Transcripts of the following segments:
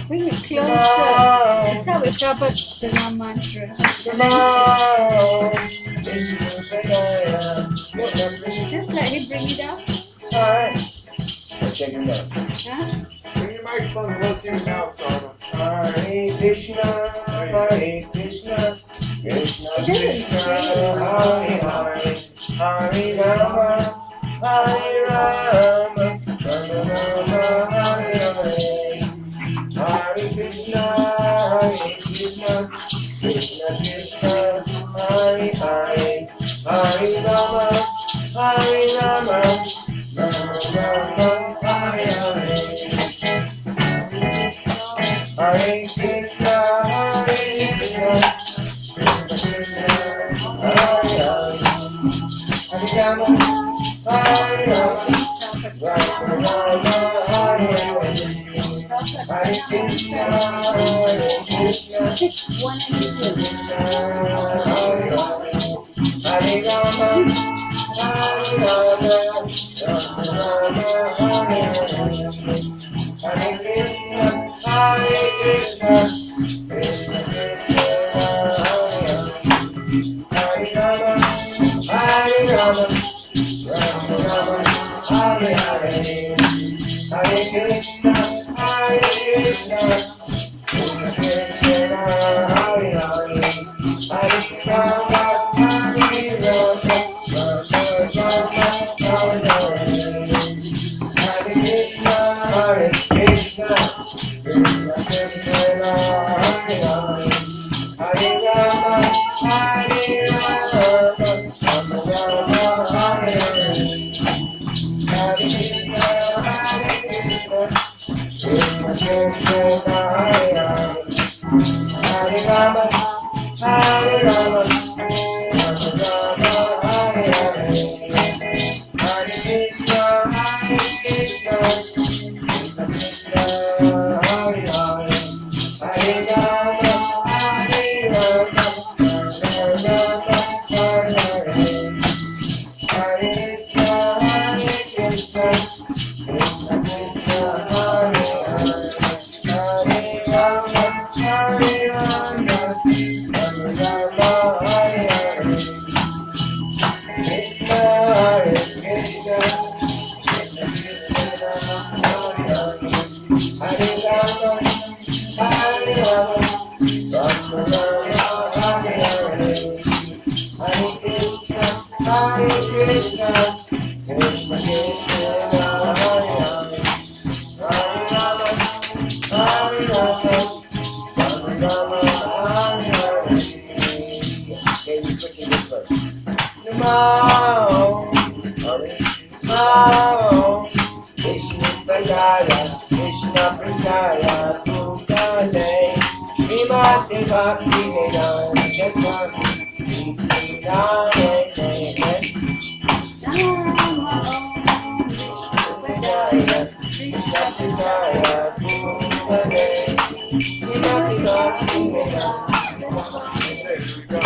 Bring it closer. That's how we Prabhupada the mantra. Just let him bring it up. Alright. Let's take him down. Huh? Bring your microphone and look in now, Sarma. Hare Krishna, Hare Krishna, Krishna Krishna, Hare Hare, Hare Rama, Hare Rama, Rama Rama, Hare Hare, Hare Krishna, Krishna Krishna, Hare Hare, Hare Rama, Hare Rama, Rama Rama, Hare Hare. Hare Krishna, Krishna Krishna, Hare Hare, Hare Rama, Hare Rama, Rama Rama, Hare Hare, Hare Krishna, Krishna Krishna, Hare Hare, Hare Rama, Hare Rama, Rama Rama, Hare Hare, Hare Krishna, Krishna Krishna, Hare Rama, Hare Rama, Rama Rama, Hare Hare, Hare Krishna, Krishna Krishna, Hare Hare, Hare Rama, Hare Rama, Rama Rama, Hare Hare, Hare Krishna, Krishna Krishna Krishna, Hare Hare, Hare Rama, Hare Rama, Rama Rama, Hare Hare, Hare Krishna, Krishna Krishna, Hare Hare, Hare Rama, Hare Rama, Rama Rama, Hare Hare, Hare Krishna, Krishna Krishna, Hare Hare, Hare Rama, Hare Rama, Rama Rama, Hare Hare, Hare Krishna, Krishna Krishna, Hare Hare, Hare Rama, Hare Rama, Rama Rama, Hare Hare, Krishna, Krishna Krishna Krishna, Hare Hare, Hare Rama, Hare Rama, Rama Rama, Hare Hare, Hare Krishna, Krishna Krishna, Hare Hare, Hare Rama, Hare Rama, Rama Rama, Hare Hare. Okay, we switch to this verse. Namo, Hare Namo, Krishna Prajaya, Krishna Prajaya, Tukale, Vimati Bhakti Vedanta, Bhakti Vedanta, Prajaya, Krishna Prajaya, Tukale, Vimati Bhakti Vedanta, Krishna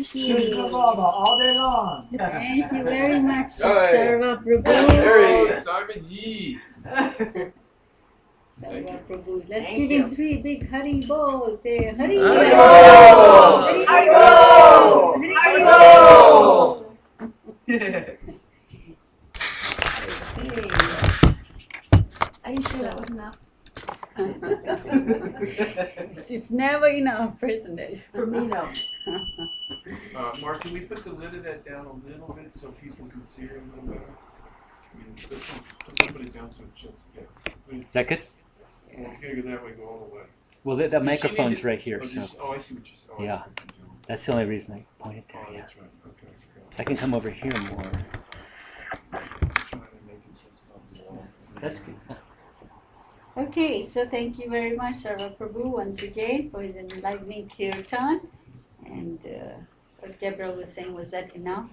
All day long. Thank you very much, Ojai. Sarva Prabhu. Very Sarvaji. Sarva Prabhu. Let's Thank give you. him 3 big Hari Bol. Say Hari Hari Bol. Bol. Hari Bol. Bol. Hari Bol. Are you sure that was enough? It's never enough, isn't it? For me, no. Mark, can we put the lid of that down a little bit so people can see her a little better? I mean, let's put it down so it shows. Yeah. Is that good? Well, if you're gonna go that way, go all the way. Well, that Does she microphone's need to- right here, oh, so just- I see what you're saying. Yeah. that's the only reason I pointed there. Oh, Yeah, that's right. Okay. I forgot. I can come over here more. Trying to make it so it's not long. That's good. Okay, so thank you very much, Sarva Prabhu, once again for the enlightening Kirtan. And what Deborah was saying, was that enough?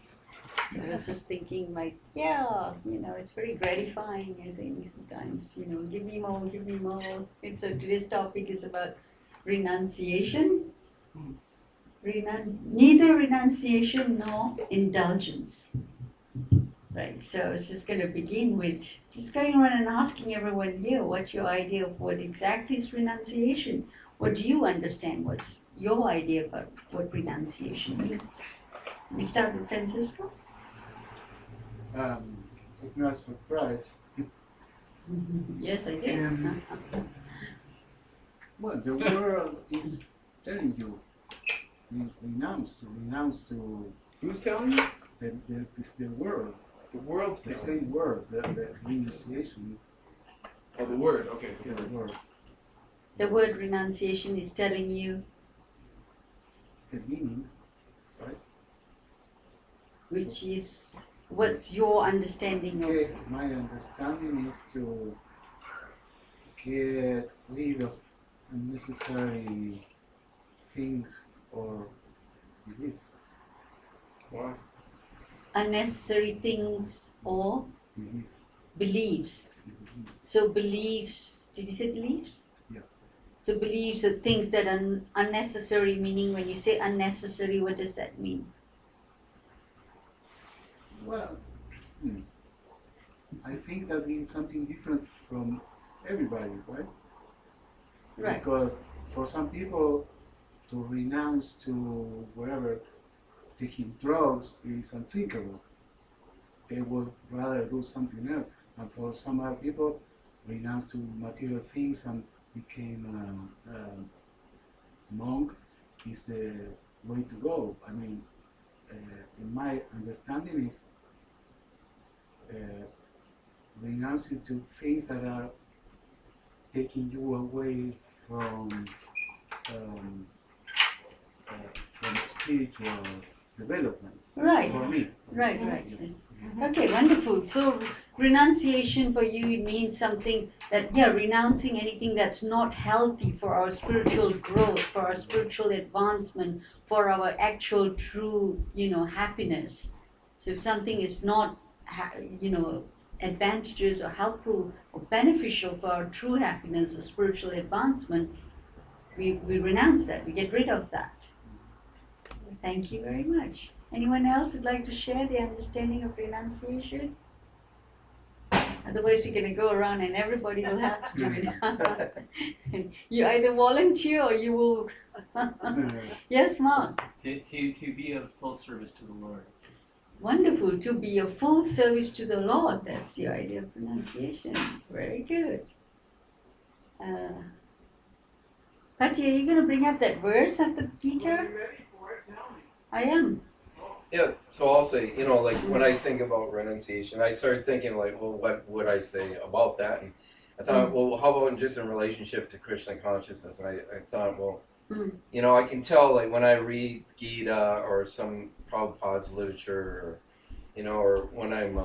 So I was just thinking, like, yeah, it's very gratifying, I think, sometimes, give me more, give me more. And so today's topic is about renunciation. Neither renunciation nor indulgence. Right, so I was just going to begin with just going around and asking everyone here, what's your idea of what exactly is renunciation? What do you understand? What's your idea about what renunciation means? We start with Francisco. If you are surprised, Yes, I did. well, the world is telling you, renounce to, Who's telling you? that there's this, the world, The world's the telling you. same word, the renunciation Oh, the word. Okay. is the word, The word renunciation is telling you the meaning, right? which is, what's your understanding of Okay, my understanding is to get rid of unnecessary things or beliefs. Why? unnecessary things or beliefs? So beliefs, did you say beliefs? Yeah. So beliefs are things that are unnecessary, meaning when you say unnecessary, what does that mean? Well, I think that means something different from everybody, right? Right. Because for some people, to renounce to whatever, taking drugs is unthinkable. They would rather do something else. And for some other people, renounce to material things and became a monk is the way to go. I mean, in my understanding is renouncing to things that are taking you away from spiritual development. Right. For me. Right. Okay, wonderful. So renunciation for you, it means something that, renouncing anything that's not healthy for our spiritual growth, for our spiritual advancement, for our actual true, happiness. So if something is not, advantageous or helpful or beneficial for our true happiness or spiritual advancement, we renounce that, we get rid of that. Thank you very much. Anyone else would like to share the understanding of renunciation? Otherwise, we're going to go around and everybody will have to do it. You either volunteer or you will. Yes, Mark. To be of full service to the Lord. Wonderful. To be of full service to the Lord. That's the idea of renunciation. Very good. Patti, are you going to bring up that verse of the Gita? I am. Yeah, so I'll say, like when I think about renunciation, I started thinking like, well, what would I say about that? And I thought, well, how about just in relationship to Krishna consciousness? And I thought, well, I can tell like when I read Gita or some Prabhupada's literature, or when I'm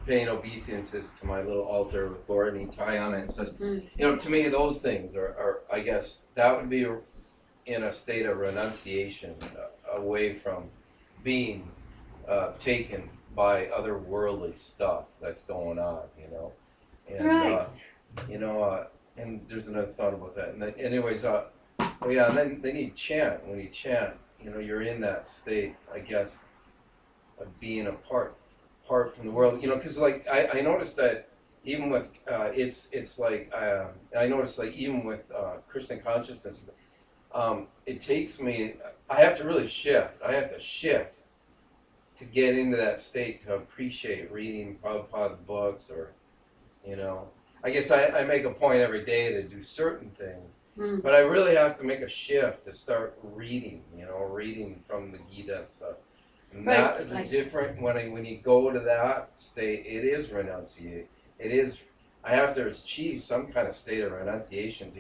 paying obeisances to my little altar with Lord and tie on it. So, to me, those things are, I guess, that would be in a state of renunciation, away from being taken by otherworldly stuff that's going on, And, Right. And there's another thought about that. And then, anyways, and then you chant. When you chant, you're in that state, I guess, of being apart from the world. Because like I noticed that even with it's like I noticed like even with Krishna consciousness, it takes me. I have to really shift. I have to shift to get into that state to appreciate reading Prabhupada's books, or I guess I make a point every day to do certain things, but I really have to make a shift to start reading, reading from the Gita and stuff. And that is a different, when you go to that state, it is renunciate. It is, I have to achieve some kind of state of renunciation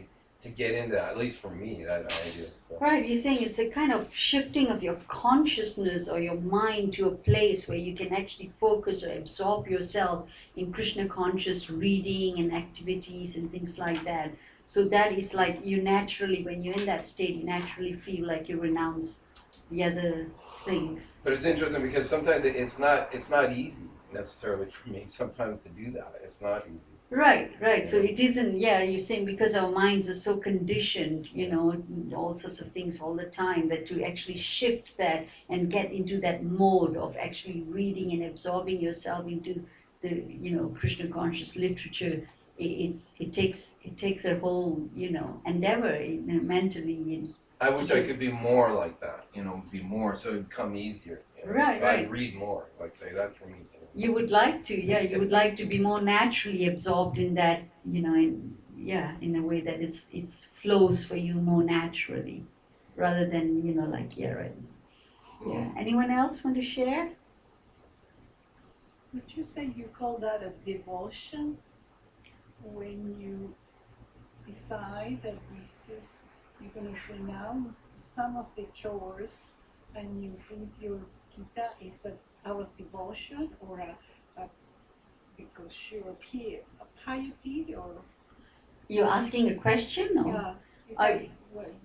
to get into that. At least for me, that idea. So. Right, you're saying it's a kind of shifting of your consciousness or your mind to a place where you can actually focus or absorb yourself in Krishna conscious reading and activities and things like that. So that is like you naturally, when you're in that state, you naturally feel like you renounce the other things. But it's interesting because sometimes it's not easy necessarily for me sometimes to do that. It's not easy. Right. So it isn't, you're saying because our minds are so conditioned, all sorts of things all the time, that to actually shift that and get into that mode of actually reading and absorbing yourself into the, Krishna conscious literature, it takes a whole, endeavor mentally. I wish I could be more like that, be more, so it'd come easier. Right, so right. I'd read more, like say that for me. You would like to, you would like to be more naturally absorbed in that, in a way that it's flows for you more naturally, rather than, right. Yeah. Anyone else want to share? Would you say you call that a devotion when you decide that you're going to renounce some of the chores and you read your Gita? Is it out of devotion or because you're a piety or? You're asking a question, or? Yeah,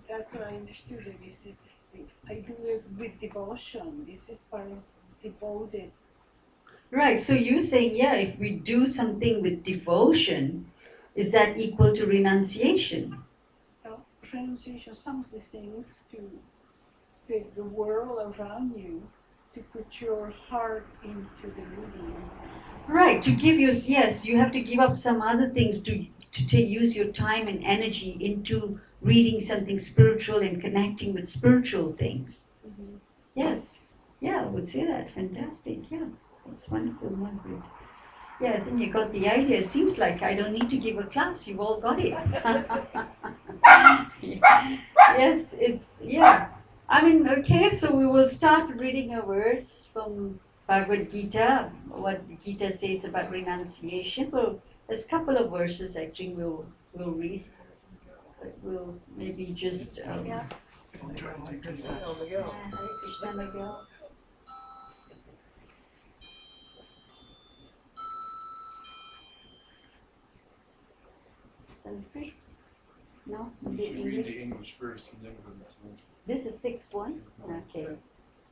that's what I understood. That is, if I do it with devotion, this is part of devoted. Right, so you're saying, if we do something with devotion, is that equal to renunciation? Renunciation, some of the things to the world around you, to put your heart into the reading. Right, to give you, you have to give up some other things to use your time and energy into reading something spiritual and connecting with spiritual things. Mm-hmm. Yes, I would say that. Fantastic, that's wonderful, Margaret. Yeah, I think you got the idea. It seems like I don't need to give a class, you've all got it. Yes, okay, so we will start reading a verse from Bhagavad Gita, what Gita says about renunciation. Well, there's a couple of verses actually we'll read, but we'll maybe just... Hare Krishna, Miguel. Sanskrit? No? Just read English? the English first and then go to the Sanskrit. This is 6-1? Okay.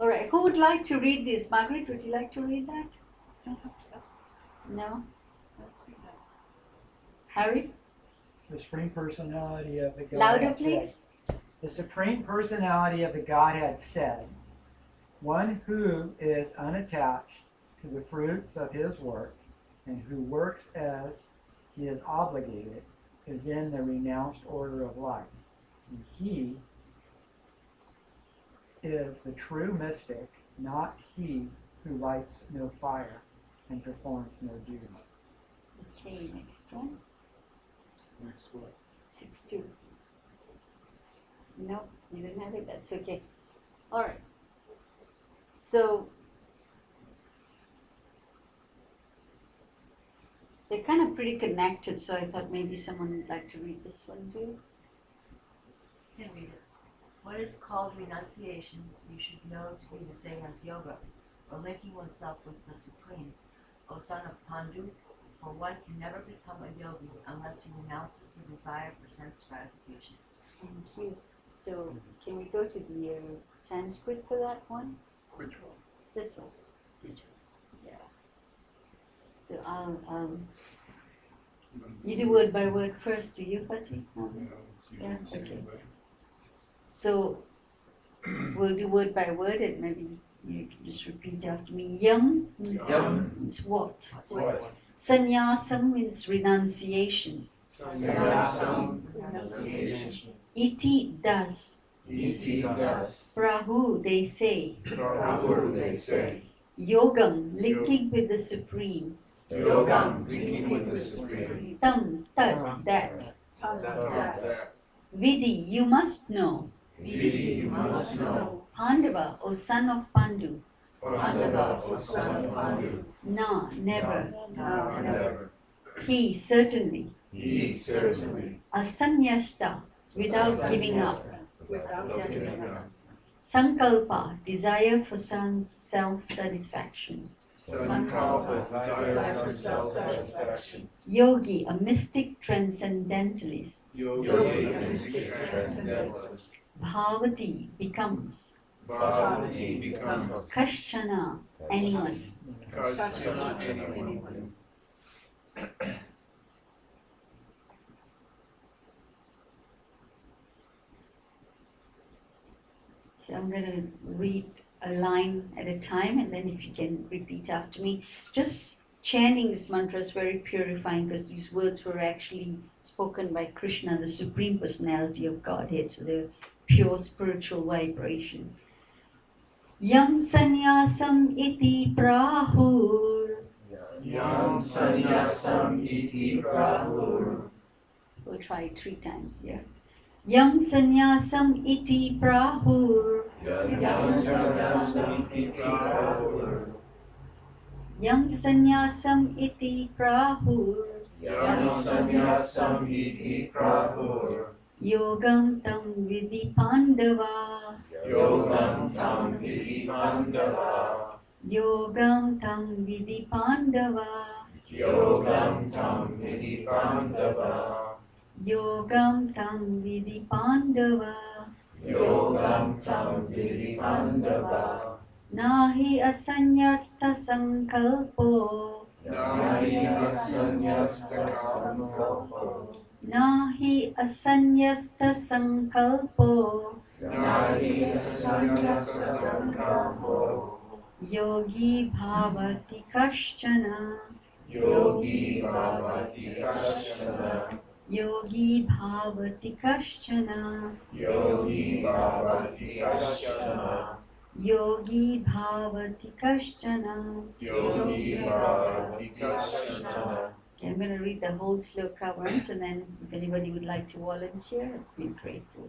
All right. Who would like to read this? Margaret, would you like to read that? Don't have classes. No? Let's see that. Harry? The Supreme Personality of the Godhead Louder, said- please. The Supreme Personality of the Godhead said, one who is unattached to the fruits of his work and who works as he is obligated is in the renounced order of life. And he is the true mystic, not he who lights no fire and performs no duty. Okay, next one. Next what? 6-2. No, you didn't have it. That's okay. All right. So, they're kind of pretty connected, so I thought maybe someone would like to read this one too. Can read it. What is called renunciation, you should know to be the same as yoga, or linking oneself with the Supreme. O son of Pandu, for one can never become a yogi unless he renounces the desire for sense gratification. Thank you. So, can we go to the Sanskrit for that one? Which one? This one. This one. Yeah. So you do word by word first, do you, Pati? No. Yeah, okay. So we'll do word by word, and maybe you can just repeat after me. Yam. Yam. It's what? What? Sannyasam means renunciation. Sannyasam. Renunciation. Iti does. Iti das. Prahu, they say. Prabhu, they say. Yogam, linking with the Supreme. Yogam, linking with the Supreme. Tam, tat, that. That. Vidi, you must know. Vidi, you must know. Pandava, O son of Pandu. Pandava, O son of Pandu. Na, never. Never. He, certainly. He certainly. Asanyashta, without giving up. Without giving up. Sankalpa, desire for self-satisfaction. Sankalpa, desire for self-satisfaction. Yogi, a mystic transcendentalist. Yogi, Yogi, a mystic transcendentalist. Bhavati, becomes. Bhavati becomes. Kashchana, anyone. Kashchana, anyone. So I'm going to read a line at a time, and then if you can repeat after me. Just chanting this mantra is very purifying because these words were actually spoken by Krishna, the Supreme Personality of Godhead, so they're pure spiritual vibration. Yam sannyasam iti prahur. Yam sannyasam iti prahur. We'll try it 3 times here. Yam sannyasam iti prahur. Yam sannyasam iti prahur. Yam sannyasam iti prahur. Yam sannyasam iti prahur. Yogam tam vidhi pandava. Yogam tam vidhi pandava. Yogam tam vidhi pandava. Yogam tam vidhi pandava. Yogam tam vidhi pandava. Yogam tam vidhi pandava. Nahi asanyasta sankalpo. Nahi asanyasta sankalpo. Nahi asanyasta sankalpo. Nahi asanyasta sankalpo. Yogi bhavati kashchana. Yogi bhavati kashchana. Yogi bhavati kashchana. Yogi bhavati kashchana. Yogi bhavati kashchana. Yogi bhavati kashchana. Okay, I'm going to read the whole sloka once, and then if anybody would like to volunteer, I'd be grateful.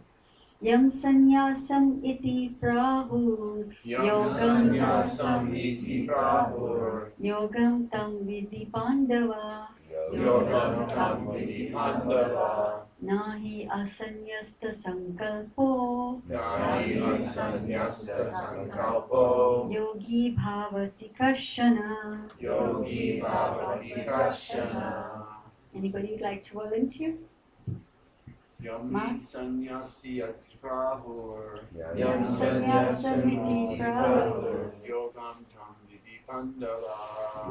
Yam sannyasam iti prahur. Yam sannyasam iti prahur. Yogam tam vidhi pandava. Yogam tam vidhi pandava. Nahi asanyasta sankalpo. Nahi asanyasta sankalpo. Yogi bhavati kashchana. Yogi bhavati kashchana. Anybody would like to volunteer? Yam Ma? sannyasi ati prahur. Yam sannyasam iti prahur. Yogam tam vidhi pandava.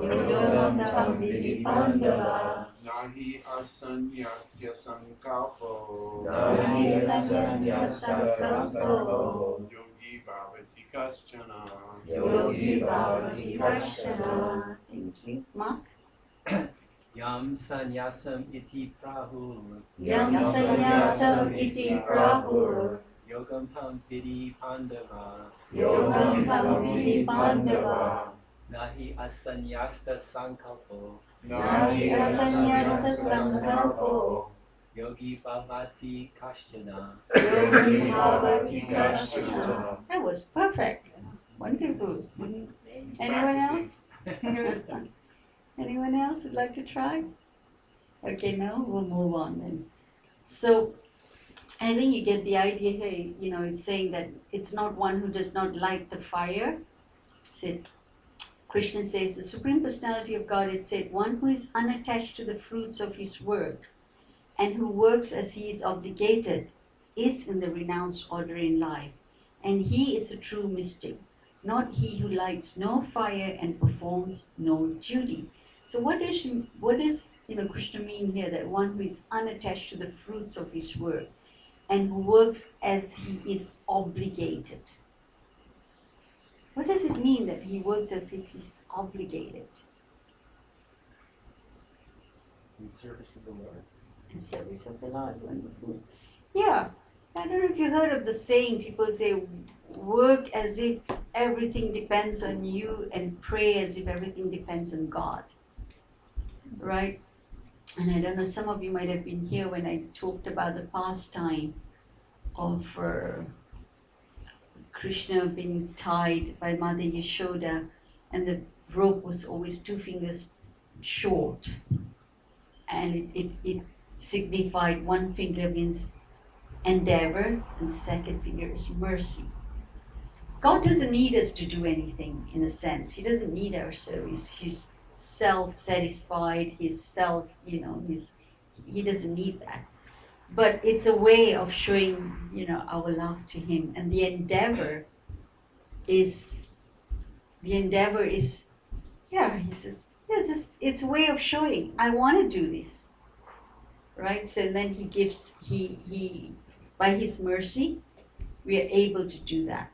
Yogam tam vidhi pandava. Nahi asanyasya sankalpo. Nahi asanyasa sankalpo. Yogi bhavati kashchana. Yogi bhavati kashchana. Thank you. Mark? Yam sannyasam iti prahur. Yam sannyasam iti prahur. Yogam tam vidhi pandava. Yogam tam vidhi pandava. Nahi asanyasta sankalpo. Nahi asanyasa sankalpo. Yogi bhavati kashchana. Yogi bhavati kashchana. That was perfect. Wonderful. Anyone else? Anyone else would like to try? Okay, no, we'll move on then. So, I think you get the idea here, it's saying that it's not one who does not light the fire. Krishna says, the Supreme Personality of Godhead said, one who is unattached to the fruits of his work and who works as he is obligated is in the renounced order in life. And he is a true mystic, not he who lights no fire and performs no duty. So what does Krishna mean here, that one who is unattached to the fruits of his work and who works as he is obligated? What does it mean that he works as if he's obligated? In service of the Lord. In service of the Lord, wonderful. Yeah, I don't know if you heard of the saying, people say, work as if everything depends on you and pray as if everything depends on God. Right? And I don't know, some of you might have been here when I talked about the pastime of Krishna being tied by Mother Yashoda, and the rope was always 2 fingers short. And it signified 1 finger means endeavor, and the second finger is mercy. God doesn't need us to do anything in a sense. He doesn't need our service. He's self-satisfied, he's self, he doesn't need that. But it's a way of showing, our love to him. And the endeavor is, he says, yes, it's a way of showing, I want to do this. Right? So then he gives, he by his mercy, we are able to do that.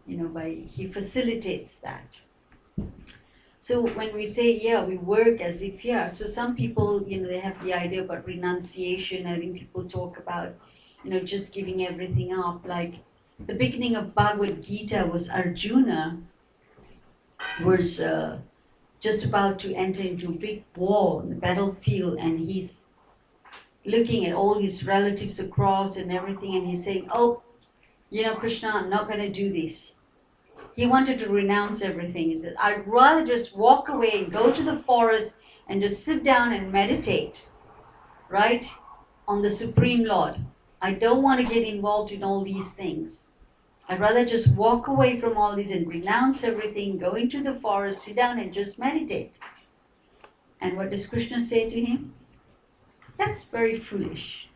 He facilitates that. So when we say, we work as if, so some people, they have the idea about renunciation. I think people talk about, just giving everything up. Like the beginning of Bhagavad Gita was Arjuna was just about to enter into a big war in the battlefield, and he's looking at all his relatives across and everything, and he's saying, Krishna, I'm not going to do this. He wanted to renounce everything. He said, I'd rather just walk away and go to the forest and just sit down and meditate, right, on the Supreme Lord. I don't want to get involved in all these things. I'd rather just walk away from all these and renounce everything, go into the forest, sit down and just meditate. And what does Krishna say to him? That's very foolish,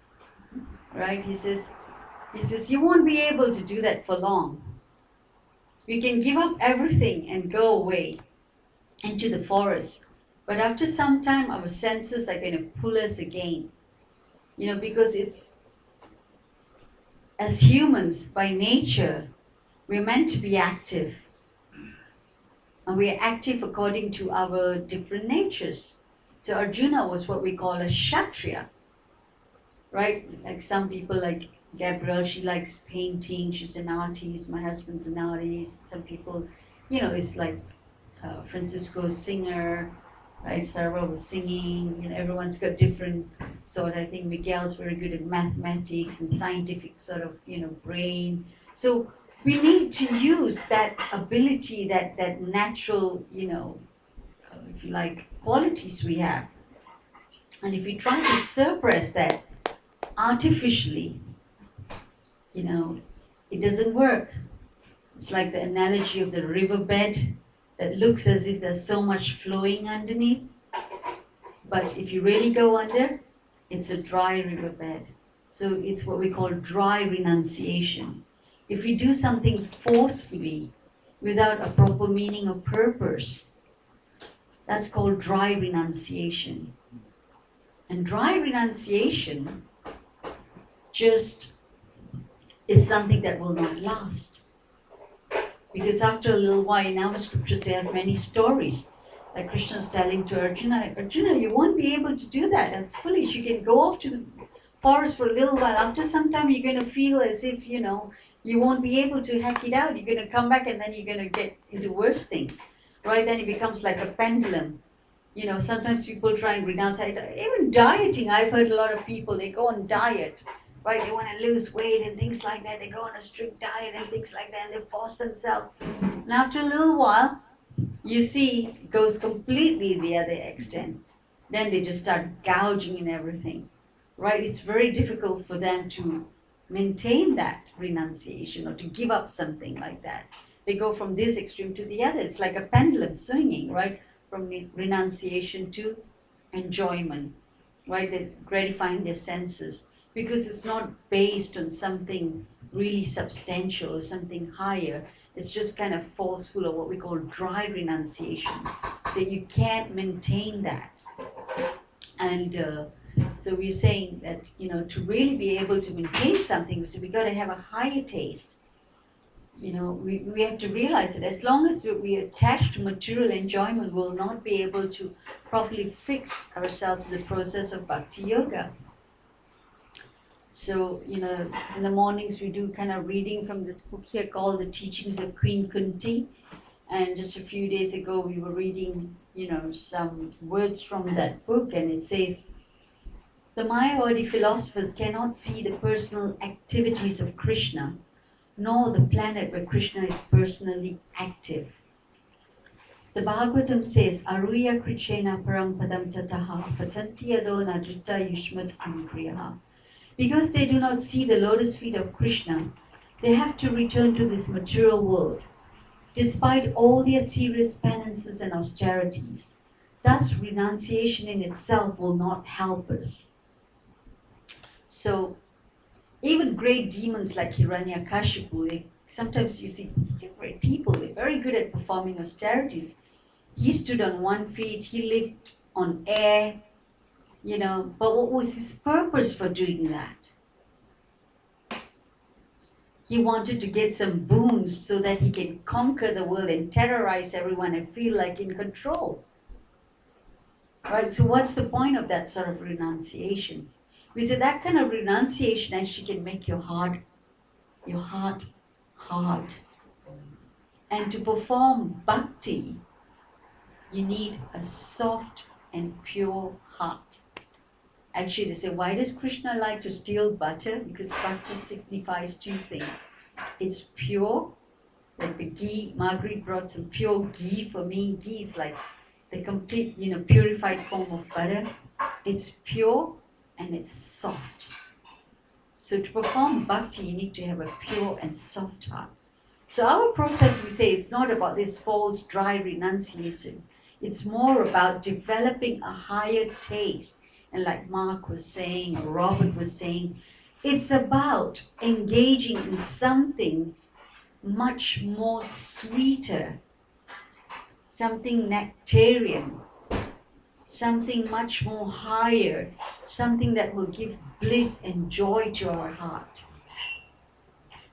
right? He says, you won't be able to do that for long. We can give up everything and go away into the forest. But after some time, our senses are going to pull us again. Because it's, as humans, by nature, we're meant to be active. And we are active according to our different natures. So Arjuna was what we call a Kshatriya, right? Like some people, like Gabrielle, she likes painting, she's an artist, my husband's an artist. Some people, it's like Francisco's singer, right? Sarah was singing, everyone's got different sort. I think Miguel's very good at mathematics and scientific sort of, brain. So we need to use that ability, that natural, if you like, qualities we have. And if we try to suppress that artificially, it doesn't work. It's like the analogy of the riverbed that looks as if there's so much flowing underneath. But if you really go under, it's a dry riverbed. So it's what we call dry renunciation. If we do something forcefully without a proper meaning or purpose, that's called dry renunciation. And dry renunciation just is something that will not last. Because after a little while, in our scriptures, they have many stories. Like Krishna's telling to Arjuna, you won't be able to do that. That's foolish. You can go off to the forest for a little while. After some time, you're going to feel as if, you won't be able to hack it out. You're going to come back and then you're going to get into worse things. Right? Then it becomes like a pendulum. Sometimes people try and renounce it. Even dieting, I've heard a lot of people, they go on diet. Right, they want to lose weight and things like that. They go on a strict diet and things like that, and they force themselves. And after a little while, you see, it goes completely the other extent. Then they just start gouging and everything. Right? It's very difficult for them to maintain that renunciation or to give up something like that. They go from this extreme to the other. It's like a pendulum swinging, right? From renunciation to enjoyment, right? They're gratifying their senses. Because it's not based on something really substantial or something higher. It's just kind of forceful, or what we call dry renunciation. So you can't maintain that. And so we're saying that, to really be able to maintain something, we got to have a higher taste. We have to realize that as long as we attach to material enjoyment, we'll not be able to properly fix ourselves in the process of bhakti yoga. So, in the mornings we do kind of reading from this book here called The Teachings of Queen Kunti. And just a few days ago we were reading, some words from that book, and it says, the Mayavadi philosophers cannot see the personal activities of Krishna, nor the planet where Krishna is personally active. The Bhagavatam says, Aruya Krichena Param Padam Tataha Patanti Yado Nadrita Yushmat Anukriyaha. because they do not see the lotus feet of Krishna, they have to return to this material world, despite all their serious penances and austerities. Thus, renunciation in itself will not help us. So, even great demons like Hiranyakashipu, sometimes you see great people, they're very good at performing austerities. He stood on one feet, he lived on air, but what was his purpose for doing that? He wanted to get some boons so that he can conquer the world and terrorize everyone and feel like in control. Right? So what's the point of that sort of renunciation? We say that kind of renunciation actually can make your heart hard. And to perform bhakti, you need a soft and pure heart. Actually, they say, why does Krishna like to steal butter? Because butter signifies two things. It's pure, like the ghee. Margaret brought some pure ghee for me. Ghee is like the complete, purified form of butter. It's pure and it's soft. So to perform bhakti, you need to have a pure and soft heart. So our process, we say, is not about this false, dry renunciation. It's more about developing a higher taste. And like Mark was saying, or Robert was saying, it's about engaging in something much more sweeter, something nectarian, something much more higher, something that will give bliss and joy to our heart.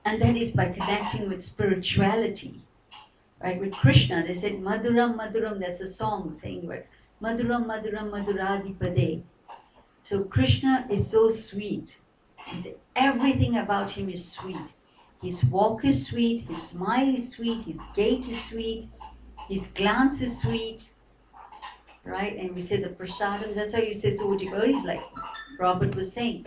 And that is by connecting with spirituality. Right? With Krishna, they said, Madhuram, Madhuram, there's a song saying, right? Madhuram, Madhuram, Madhuradipade. So Krishna is so sweet. Everything about him is sweet. His walk is sweet, his smile is sweet, his gait is sweet, his glance is sweet. Right? And we say the prasadams, that's how you say so devotees, like Robert was saying.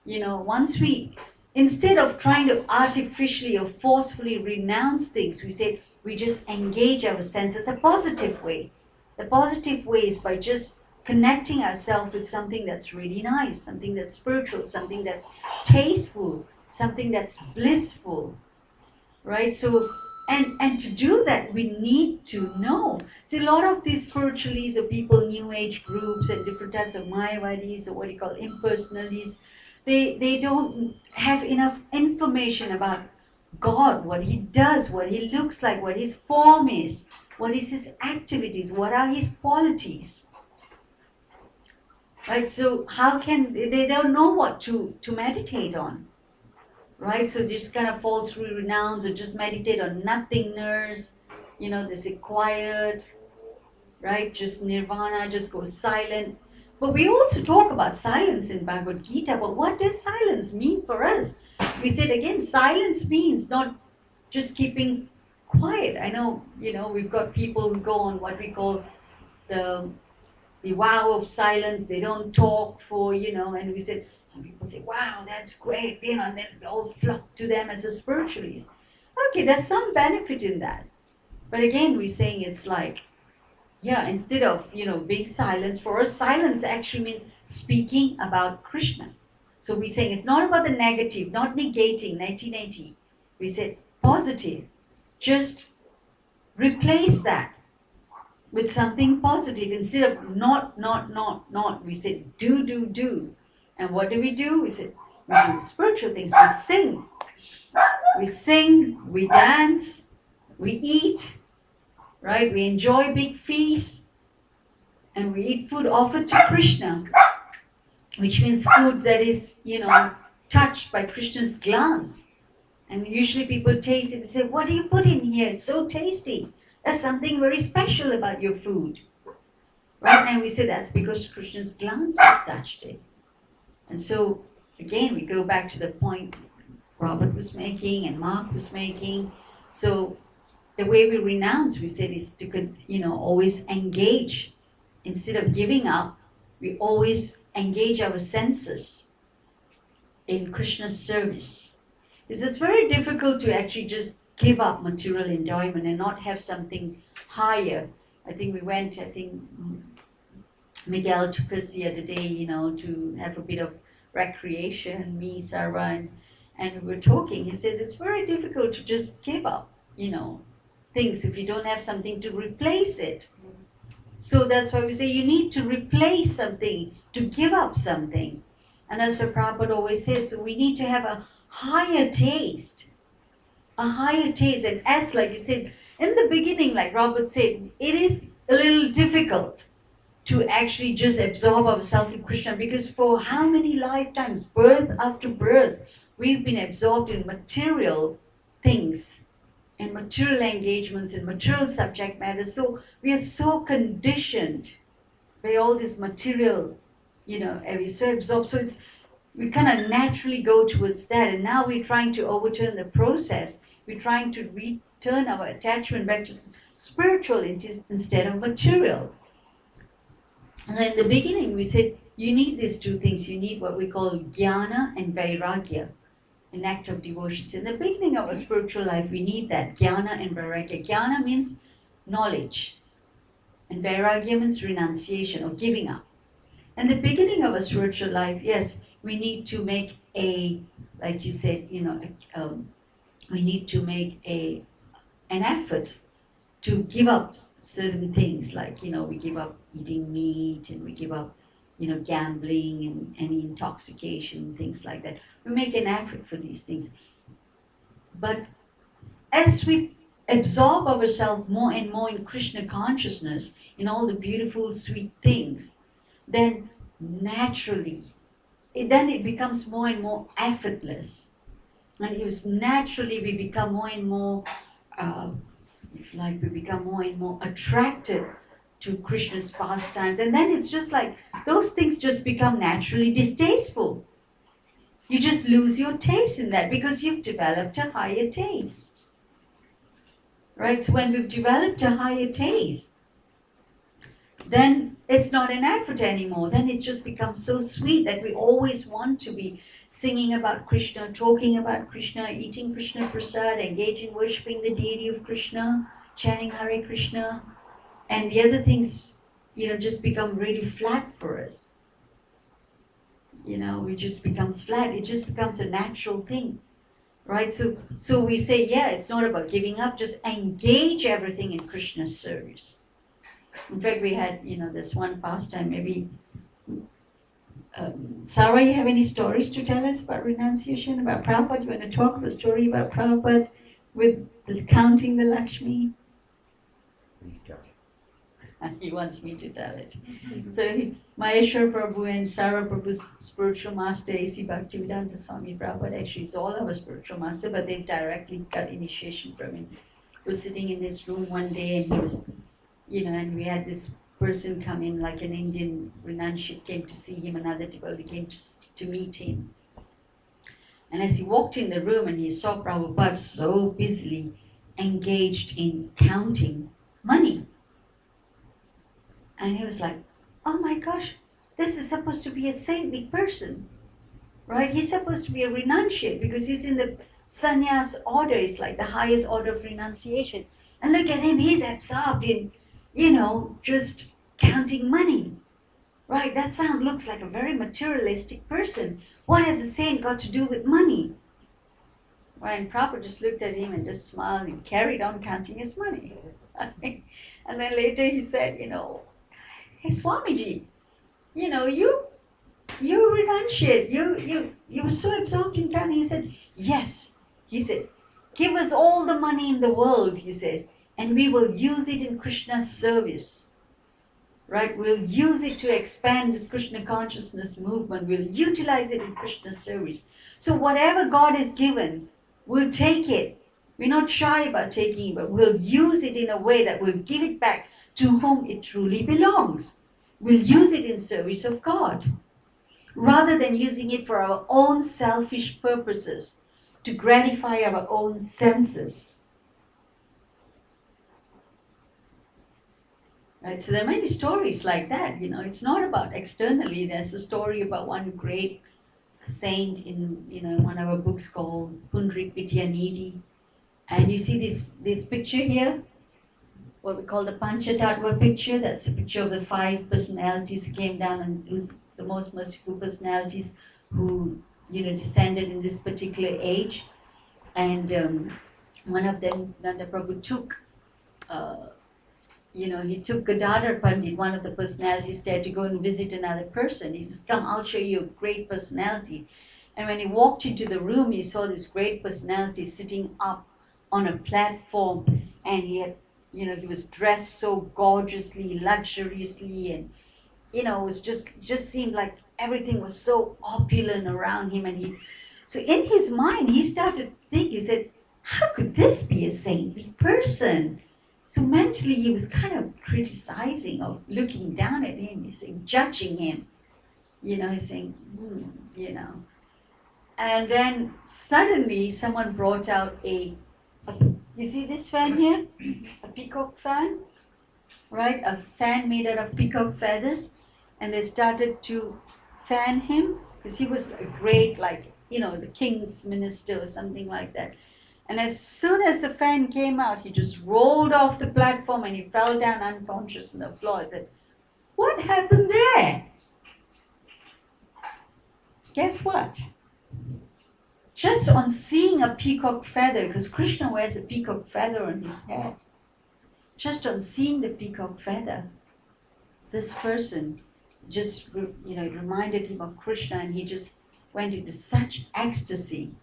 Once we, instead of trying to artificially or forcefully renounce things, we say we just engage our senses a positive way. The positive way is by just connecting ourselves with something that's really nice, something that's spiritual, something that's tasteful, something that's blissful, right? So, and to do that, we need to know. See, a lot of these spiritualists or people, New Age groups and different types of Mayavadis or what you call impersonalists, they don't have enough information about God, what he does, what he looks like, what his form is, what is his activities, what are his qualities. Right, so how can they don't know what to meditate on, right? So just kind of falsely renounce or just meditate on nothingness, they say quiet, right? Just nirvana, just go silent. But we also talk about silence in Bhagavad Gita, but what does silence mean for us? We said again, silence means not just keeping quiet. I know, we've got people who go on what we call the vow of silence. They don't talk for, and we said, some people say, wow, that's great, and then we all flock to them as a spiritualist. Okay, there's some benefit in that. But again, we're saying it's like, instead of, being silence, for us, silence actually means speaking about Krishna. So we're saying it's not about the negative, not negating 1980. We said positive. Just replace that with something positive. Instead of not, we said do. And what do? We said we do spiritual things. We sing, we dance, we eat, right? We enjoy big feasts, and we eat food offered to Krishna, which means food that is, touched by Krishna's glance. And usually people taste it and say, what do you put in here? It's so tasty. There's something very special about your food. Right? And we say that's because Krishna's glance has touched it. And so, again, we go back to the point Robert was making and Mark was making. So, the way we renounce, we said, is to, always engage. Instead of giving up, we always engage our senses in Krishna's service. It's very difficult to actually just give up material enjoyment and not have something higher. I think Miguel took us the other day, to have a bit of recreation, me, Sarah, and we were talking. He said it's very difficult to just give up, things if you don't have something to replace it. So that's why we say you need to replace something, to give up something. And that's what Prabhupada always says, so we need to have a higher taste. A higher taste. And as like you said, in the beginning, like Robert said, it is a little difficult to actually just absorb ourselves in Krishna, because for how many lifetimes, birth after birth, we've been absorbed in material things and material engagements and material subject matter. So we are so conditioned by all this material, and we're so absorbed. So we kind of naturally go towards that. And now we're trying to overturn the process. We're trying to return our attachment back to spiritual instead of material. And in the beginning, we said you need these two things. You need what we call jnana and vairagya, an act of devotion. So in the beginning of our spiritual life, we need that jnana and vairagya. Jnana means knowledge, and vairagya means renunciation or giving up. In the beginning of a spiritual life, yes, we need to make like you said, we need to make an effort to give up certain things, like, we give up eating meat, and we give up, gambling and any intoxication, things like that. We make an effort for these things. But as we absorb ourselves more and more in Krishna consciousness, in all the beautiful, sweet things, then naturally, it becomes more and more effortless. And it was naturally we become more and more, we become more and more attracted to Krishna's pastimes. And then it's just like, those things just become naturally distasteful. You just lose your taste in that because you've developed a higher taste. Right? So when we've developed a higher taste, then it's not an effort anymore. Then it's just become so sweet that we always want to be singing about Krishna, talking about Krishna, eating Krishna Parsad, engaging, worshipping the deity of Krishna, chanting Hare Krishna. And the other things, just become really flat for us. It just becomes flat. It just becomes a natural thing. Right? So we say, it's not about giving up, just engage everything in Krishna's service. In fact, we had, this one pastime, maybe, Sarah, you have any stories to tell us about renunciation, about Prabhupada? You want to talk the story about Prabhupada with counting the Lakshmi? He wants me to tell it. So Maheshwar Prabhu and Sarah Prabhu's spiritual master, A.C. Bhaktivedanta Swami Prabhupada, actually is all our spiritual master, but they directly got initiation from him. He was sitting in this room one day, and he was, and we had this person come in, like an Indian renunciate came to see him, another devotee came to meet him. And as he walked in the room and he saw Prabhupada so busily engaged in counting money, and he was like, oh my gosh, this is supposed to be a saintly person, right? He's supposed to be a renunciate because he's in the sannyas order. It's like the highest order of renunciation. And look at him, he's absorbed in, just counting money, right? That looks like a very materialistic person. What has a saint got to do with money? Right? And Prabhupada just looked at him and just smiled and carried on counting his money. And then later he said, hey Swamiji, you renunciate, you were so absorbed in counting. He said, yes. He said, give us all the money in the world, he says, and we will use it in Krishna's service. Right? We'll use it to expand this Krishna consciousness movement. We'll utilize it in Krishna's service. So whatever God has given, we'll take it. We're not shy about taking it, but we'll use it in a way that will give it back to whom it truly belongs. We'll use it in service of God, rather than using it for our own selfish purposes, to gratify our own senses. Right? So there are many stories like that. It's not about externally. There's a story about one great saint in one of our books called Pundrik Vidyanidhi. And you see this picture here, what we call the Panchatattva picture. That's a picture of the 5 personalities who came down and was the most merciful personalities who descended in this particular age, and one of them, Nanda Prabhu took. He took Gadadhar Pandit, one of the personalities there, to go and visit another person. He says, "Come, I'll show you a great personality." And when he walked into the room, he saw this great personality sitting up on a platform, and he had, he was dressed so gorgeously, luxuriously, and it was just seemed like everything was so opulent around him. And so in his mind, he started thinking, he said, "How could this be a saintly person?" So mentally, he was kind of criticizing or looking down at him. He's saying, judging him. He's saying, And then suddenly, someone brought out you see this fan here? A peacock fan, right? A fan made out of peacock feathers. And they started to fan him, because he was a great, the king's minister or something like that. And as soon as the fan came out, he just rolled off the platform and he fell down unconscious on the floor. I said, "What happened there?" Guess what? Just on seeing a peacock feather, because Krishna wears a peacock feather on his head, just on seeing the peacock feather, this person just, it reminded him of Krishna, and he just went into such ecstasy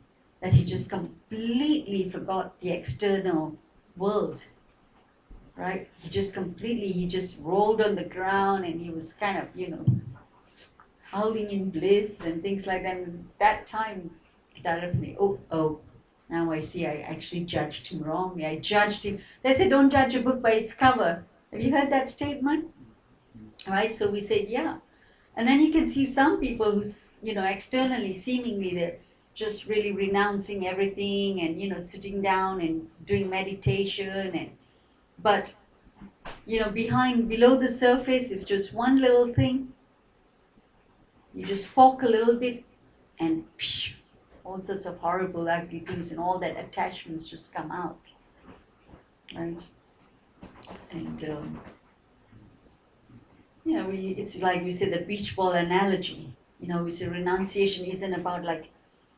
that he just completely forgot the external world, right? He just rolled on the ground, and he was kind of, howling in bliss and things like that. And that time, oh, now I see I actually judged him wrongly. I judged him. They say, don't judge a book by its cover. Have you heard that statement? Right? So we said, yeah. And then you can see some people who's, externally, seemingly, they're just really renouncing everything and, sitting down and doing meditation. But, below the surface, if just one little thing, you just poke a little bit and all sorts of horrible, ugly things and all that attachments just come out. Right? And, it's like we say the beach ball analogy. We say renunciation isn't about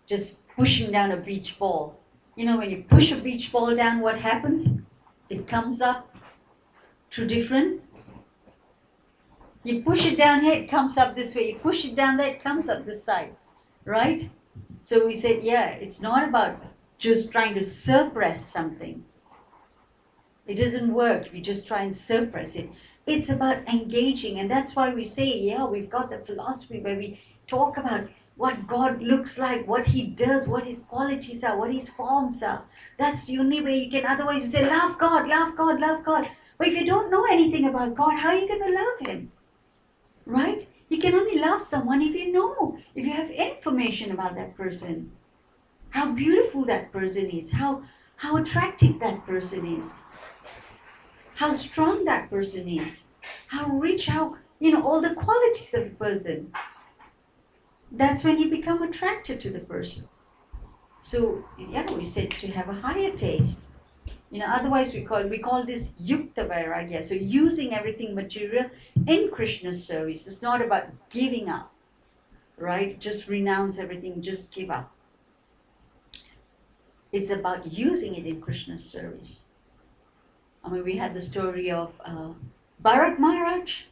just pushing down a beach ball. When you push a beach ball down, what happens? It comes up through different. You push it down here, it comes up this way. You push it down there, it comes up this side. Right? So we said, it's not about just trying to suppress something. It doesn't work. We just try and suppress it. It's about engaging, and that's why we say, we've got the philosophy where we talk about what God looks like, what He does, what His qualities are, what His forms are. That's the only way you can. Otherwise, you say, love God, love God, love God. But if you don't know anything about God, how are you going to love Him? Right? You can only love someone if you know, if you have information about that person. How beautiful that person is, how attractive that person is, how strong that person is, how rich, how, all the qualities of the person. That's when you become attracted to the person. So, we said to have a higher taste. Otherwise we call this yukta vairagya. So using everything material in Krishna's service. It's not about giving up, right? Just renounce everything, just give up. It's about using it in Krishna's service. We had the story of Bharat Maharaj.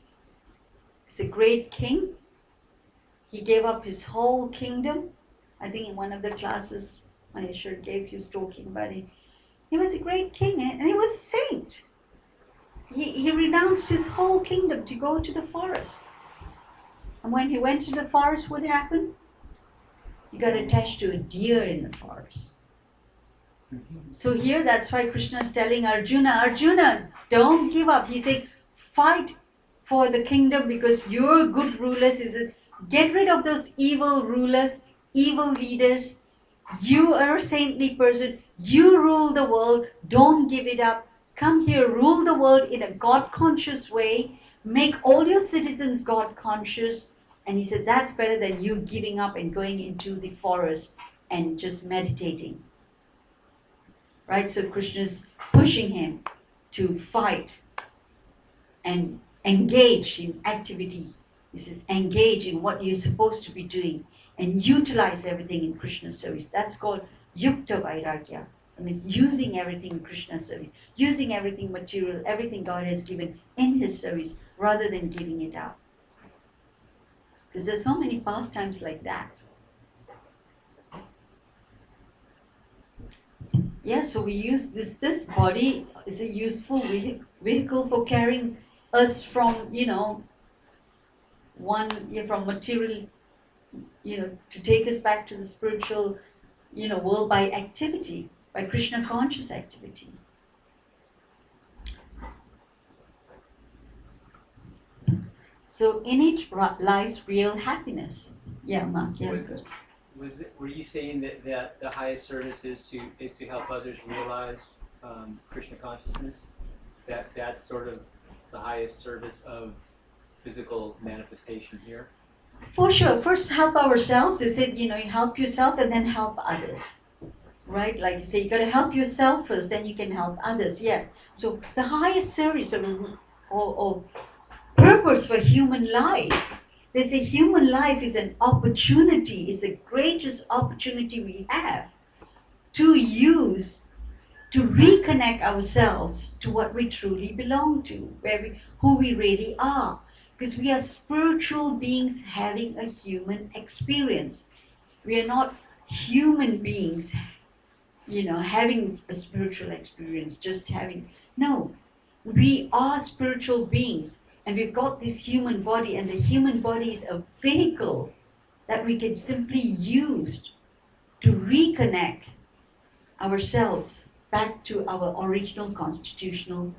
He's a great king. He gave up his whole kingdom. I think in one of the classes, Maheshwar gave, he was talking about it. He was a great king and he was a saint. He renounced his whole kingdom to go to the forest. And when he went to the forest, what happened? He got attached to a deer in the forest. So here, that's why Krishna is telling Arjuna, don't give up. He's saying, fight for the kingdom because you're good rulers. Get rid of those evil rulers, evil leaders. You are a saintly person. You rule the world. Don't give it up. Come here, rule the world in a God-conscious way. Make all your citizens God-conscious. And he said, that's better than you giving up and going into the forest and just meditating. Right? So Krishna's pushing him to fight and engage in activity. He says, engage in what you're supposed to be doing. and utilize everything in Krishna's service. That's called Yukta Vairagya. It means using everything in Krishna's service, using everything material, everything God has given in His service, rather than giving it out. Because there's so many pastimes like that. Yeah, so we use this body is a useful vehicle for carrying us from, from material, to take us back to the spiritual, world by activity, by Krishna conscious activity. So in it lies real happiness. Yeah, Mark. Yeah. Were you saying that the highest service is to help others realize Krishna consciousness? That's sort of the highest service of physical manifestation here? For sure. First help ourselves. Is it, you help yourself and then help others. Right? Like you say, you got to help yourself first, then you can help others. Yeah. So the highest service or purpose for human life, they say human life is an opportunity, is the greatest opportunity we have to use to reconnect ourselves to what we truly belong to, who we really are. Because we are spiritual beings having a human experience. We are not human beings, having a spiritual experience, just having. No, we are spiritual beings. And we've got this human body, and the human body is a vehicle that we can simply use to reconnect ourselves back to our original constitutional,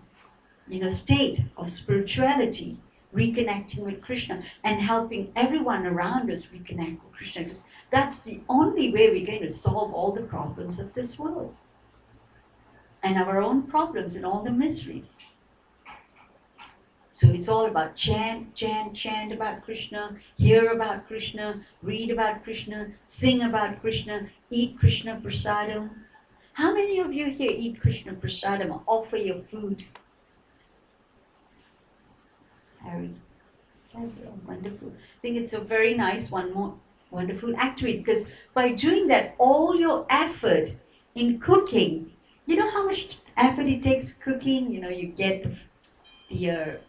state of spirituality, reconnecting with Krishna and helping everyone around us reconnect with Krishna. Because that's the only way we're going to solve all the problems of this world and our own problems and all the miseries. So it's all about chant about Krishna, hear about Krishna, read about Krishna, sing about Krishna, eat Krishna prasadam. How many of you here eat Krishna prasadam or offer your food? Harry. Wonderful. I think it's a very nice wonderful activity, because by doing that, all your effort in cooking, you know how much effort it takes cooking? You get the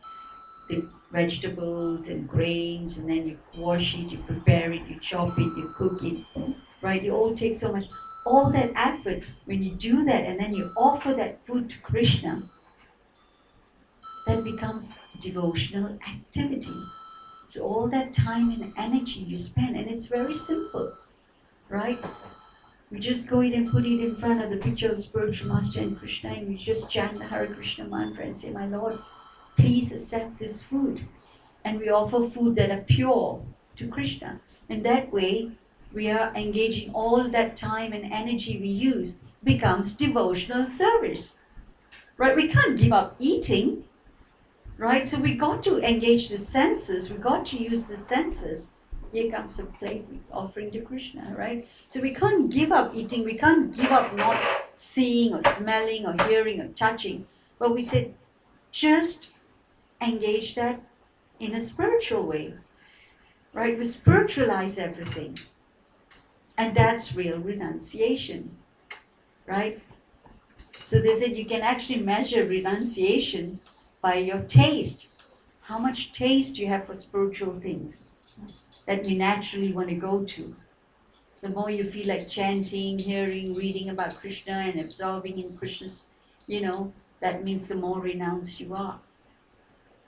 vegetables and grains, and then you wash it, you prepare it, you chop it, you cook it, right? It all takes so much. All that effort, when you do that and then you offer that food to Krishna, that becomes devotional activity. So all that time and energy you spend, and it's very simple, right? We just go in and put it in front of the picture of the spiritual master and Krishna, and we just chant the Hare Krishna mantra and say, "My Lord, please accept this food." And we offer food that are pure to Krishna. And that way, we are engaging all that time and energy we use becomes devotional service. Right? We can't give up eating. Right? So we got to engage the senses. We got to use the senses. Here comes a plate offering to Krishna, right? So we can't give up eating. We can't give up not seeing or smelling or hearing or touching. But we said, just engage that in a spiritual way, right? We spiritualize everything. And that's real renunciation, right? So they said you can actually measure renunciation by your taste. How much taste do you have for spiritual things that you naturally want to go to? The more you feel like chanting, hearing, reading about Krishna and absorbing in Krishna's, that means the more renounced you are.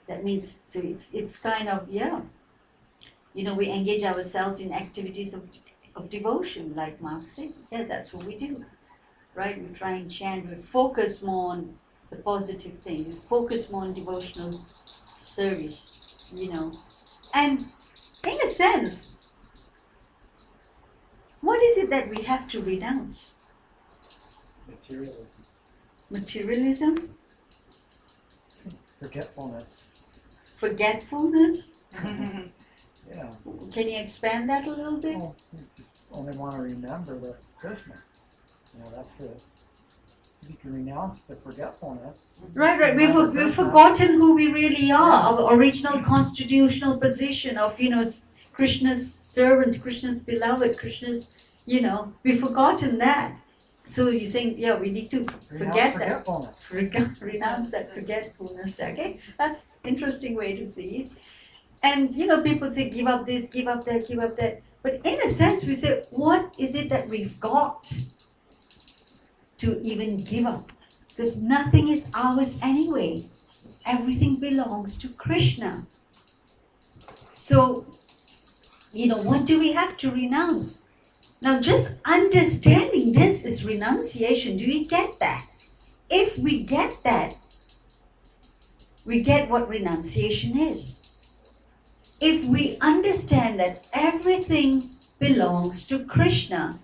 That means, so it's kind of, we engage ourselves in activities of devotion, like Mark said. Yeah, that's what we do, right? We try and chant, we focus more on the positive thing, we focus more on devotional service, And in a sense, what is it that we have to renounce? Materialism. Materialism? Forgetfulness. Forgetfulness? Yeah. Can you expand that a little bit? Well, you just only want to remember the Krishna. That's you can renounce the forgetfulness. Right. We've forgotten who we really are, our original constitutional position of, Krishna's servants, Krishna's beloved, Krishna's, we've forgotten that. So you think, we need to forget that. Forgetfulness. Renounce that forgetfulness. Okay, that's interesting way to see it. And people say, give up this, give up that, give up that. But in a sense, we say, what is it that we've got to even give up? Because nothing is ours anyway. Everything belongs to Krishna. So, what do we have to renounce? Now, just understanding this is renunciation. Do we get that? If we get that, we get what renunciation is. If we understand that everything belongs to Krishna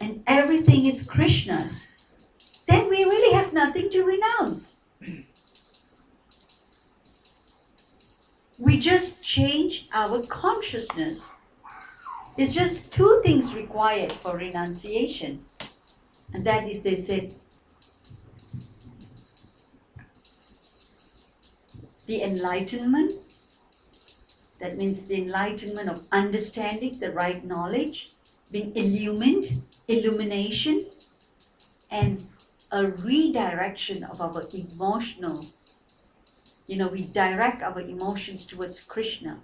and everything is Krishna's, then we really have nothing to renounce. We just change our consciousness. It's just two things required for renunciation. And that is, they said, the enlightenment. That means the enlightenment of understanding the right knowledge, being illumined, illumination, and a redirection of our emotional. We direct our emotions towards Krishna.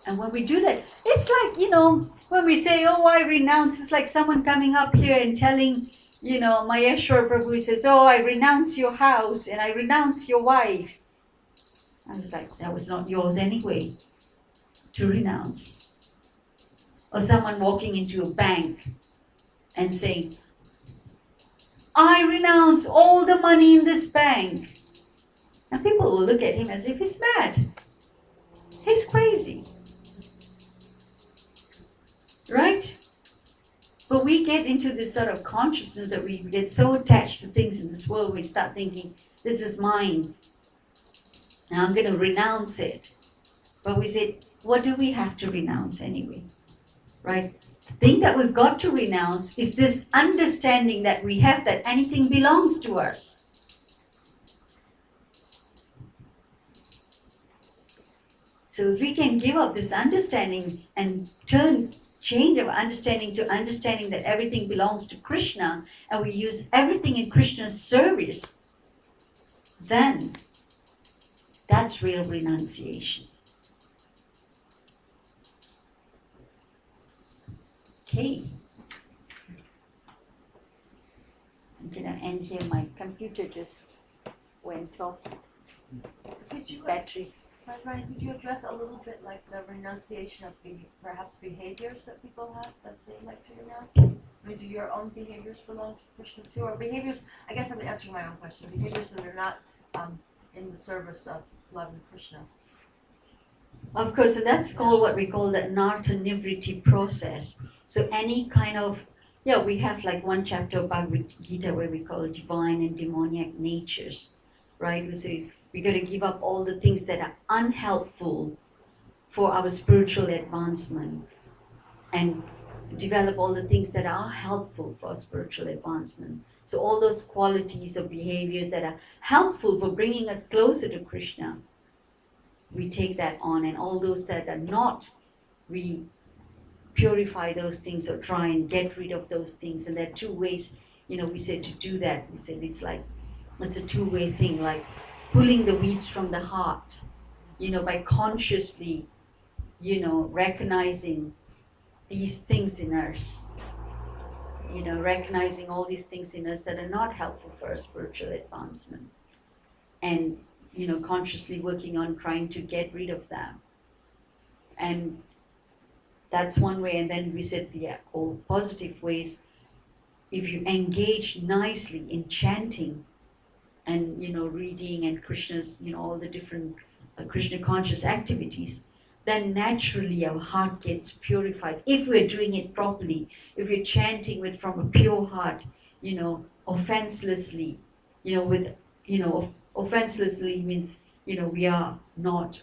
And when we do that, it's like, when we say, oh, I renounce, it's like someone coming up here and telling, Maheshwar Prabhu says, oh, I renounce your house and I renounce your wife. I was like, that was not yours anyway, to renounce. Or someone walking into a bank and saying, I renounce all the money in this bank. And people will look at him as if he's mad. He's crazy. Right? But we get into this sort of consciousness that we get so attached to things in this world, we start thinking, this is mine. Now I'm going to renounce it. But we say, what do we have to renounce anyway? Right? The thing that we've got to renounce is this understanding that we have that anything belongs to us. So if we can give up this understanding and change our understanding to understanding that everything belongs to Krishna, and we use everything in Krishna's service, then that's real renunciation. Okay. I'm going to end here. My computer just went off. Could you, Battery. Brajarani, could you address a little bit like the renunciation of perhaps behaviors that people have that they like to renounce? I mean, do your own behaviors belong to Krishna too? Or behaviors, I guess I'm answering my own question, behaviors that are not in the service of loving Krishna. Of course, so that's called what we call the Narta Nivriti process. So any kind of, we have like one chapter of Bhagavad Gita where we call divine and demoniac natures, right? So we got to give up all the things that are unhelpful for our spiritual advancement and develop all the things that are helpful for spiritual advancement. So all those qualities of behaviors that are helpful for bringing us closer to Krishna, we take that on, and all those that are not, we purify those things or try and get rid of those things. And there are two ways, we said to do that. We said it's a two-way thing, like pulling the weeds from the heart, by consciously, recognizing these things in us, recognizing all these things in us that are not helpful for our spiritual advancement. And consciously working on trying to get rid of them. And that's one way. And then we said all positive ways. If you engage nicely in chanting and, reading and Krishna's, all the different Krishna conscious activities, then naturally our heart gets purified. If we're doing it properly, if we're chanting from a pure heart, offenselessly, offenselessly means, we are not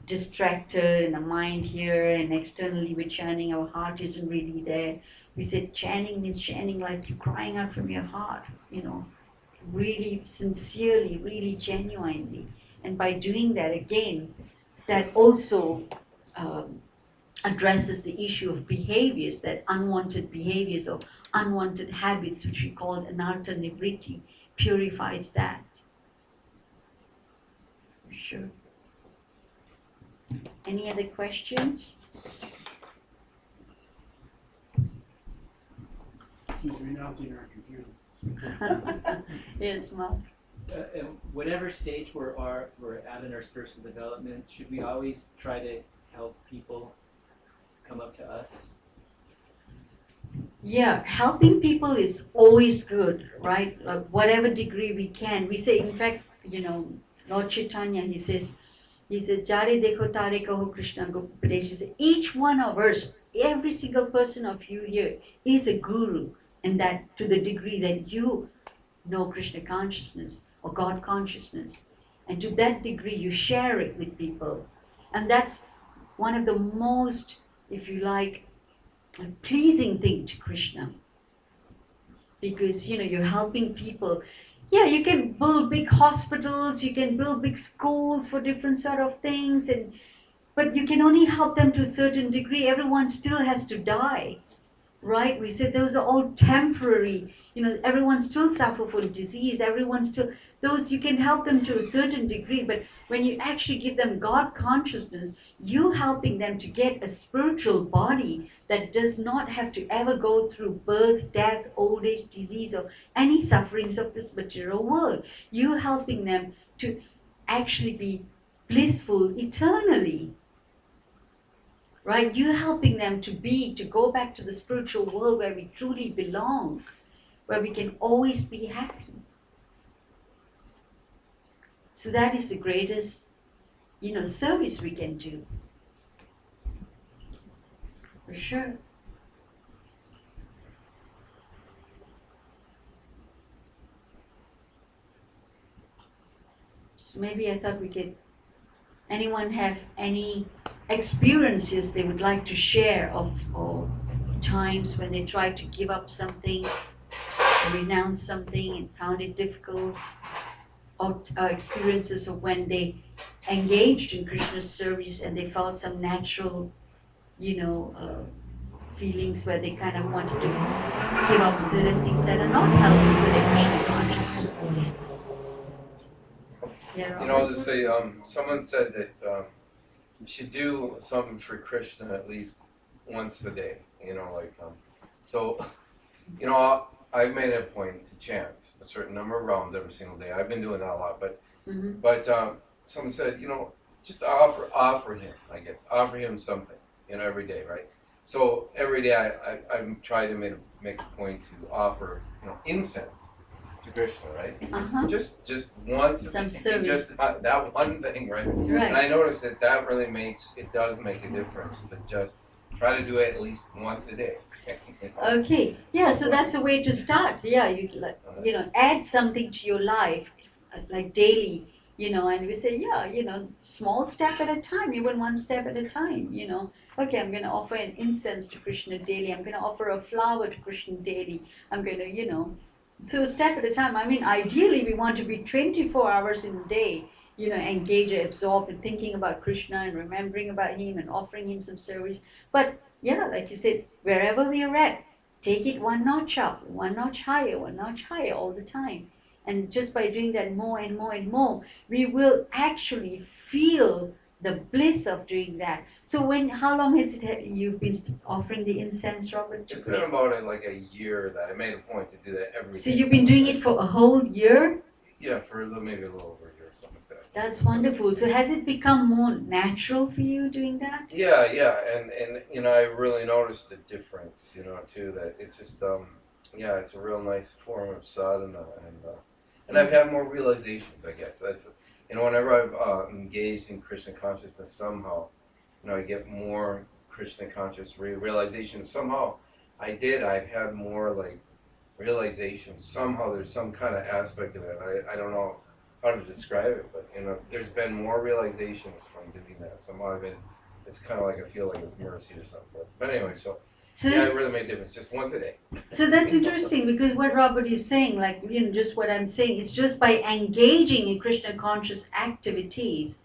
distracted in the mind here and externally we're chanting, our heart isn't really there. We said chanting means chanting like you're crying out from your heart, really sincerely, really genuinely. And by doing that again, that also addresses the issue of behaviors, that unwanted behaviors or unwanted habits, which we call anartha nivritti, purifies that. Sure. Any other questions? Keep renouncing our computer. Yes, Mark. And whatever stage we're at in our spiritual development, should we always try to help people come up to us? Yeah, helping people is always good, right? Like whatever degree we can. We say, in fact, Lord Chaitanya, he says, Jare dekho tare kaho Krishna Gopadesh. He says, each one of us, every single person of you here is a guru, and that to the degree that you know Krishna consciousness or God consciousness. And to that degree, you share it with people. And that's one of the most, if you like, pleasing thing to Krishna. Because, you're helping people. Yeah, you can build big hospitals, you can build big schools for different sort of things, but you can only help them to a certain degree. Everyone still has to die, right? We said those are all temporary. Everyone still suffer from disease. Everyone still, those you can help them to a certain degree, but when you actually give them God consciousness, you helping them to get a spiritual body that does not have to ever go through birth, death, old age, disease, or any sufferings of this material world. You helping them to actually be blissful eternally. Right? You helping them to go back to the spiritual world where we truly belong, where we can always be happy. So that is the greatest, service we can do. For sure. So maybe I thought we could, anyone have any experiences they would like to share of times when they tried to give up something, renounce something and found it difficult, or experiences of when they engaged in Krishna's service and they felt some natural, feelings where they kind of wanted to give up certain things that are not healthy for their Krishna consciousness. Yeah, I'll just say, someone said that you should do something for Krishna at least once a day. So, I've made it a point to chant a certain number of rounds every single day. I've been doing that a lot, but someone said, just offer him, I guess, offer him something, every day, right? So every day I'm trying to make a point to offer, incense to Krishna, right? Uh-huh. Just once, Some service. just that one thing, right? Right. And I noticed that really does make a difference to just try to do it at least once a day. Okay, yeah, so that's a way to start. Yeah, you add something to your life, like daily, and we say, small step at a time, even one step at a time, Okay, I'm going to offer an incense to Krishna daily. I'm going to offer a flower to Krishna daily. I'm going to, so a step at a time. I mean, ideally, we want to be 24 hours in a day, engaged, absorbed in thinking about Krishna and remembering about him and offering him some service. But yeah, like you said, wherever we are at, take it one notch up, one notch higher all the time. And just by doing that more and more and more, we will actually feel the bliss of doing that. So how long has you've been offering the incense, Robert? It's been about like a year that I made a point to do that every day. So you've been doing it for a whole year? Yeah, for maybe a little over a year or something like that. That's wonderful. So has it become more natural for you doing that? Yeah, and I really noticed a difference, too, that it's just, it's a real nice form of sadhana, and I've had more realizations, I guess. That's, whenever I've engaged in Krishna consciousness somehow, I get more Krishna conscious realizations. Somehow I've had more like realizations. Somehow there's some kind of aspect of it. I don't know how to describe it, but there's been more realizations from doing that. Somehow it's kind of like I feel like it's mercy or something. But anyway, so yeah, it really made a difference. Just once a day. So that's interesting because what Robert is saying, like just what I'm saying, it's just by engaging in Krishna conscious activities,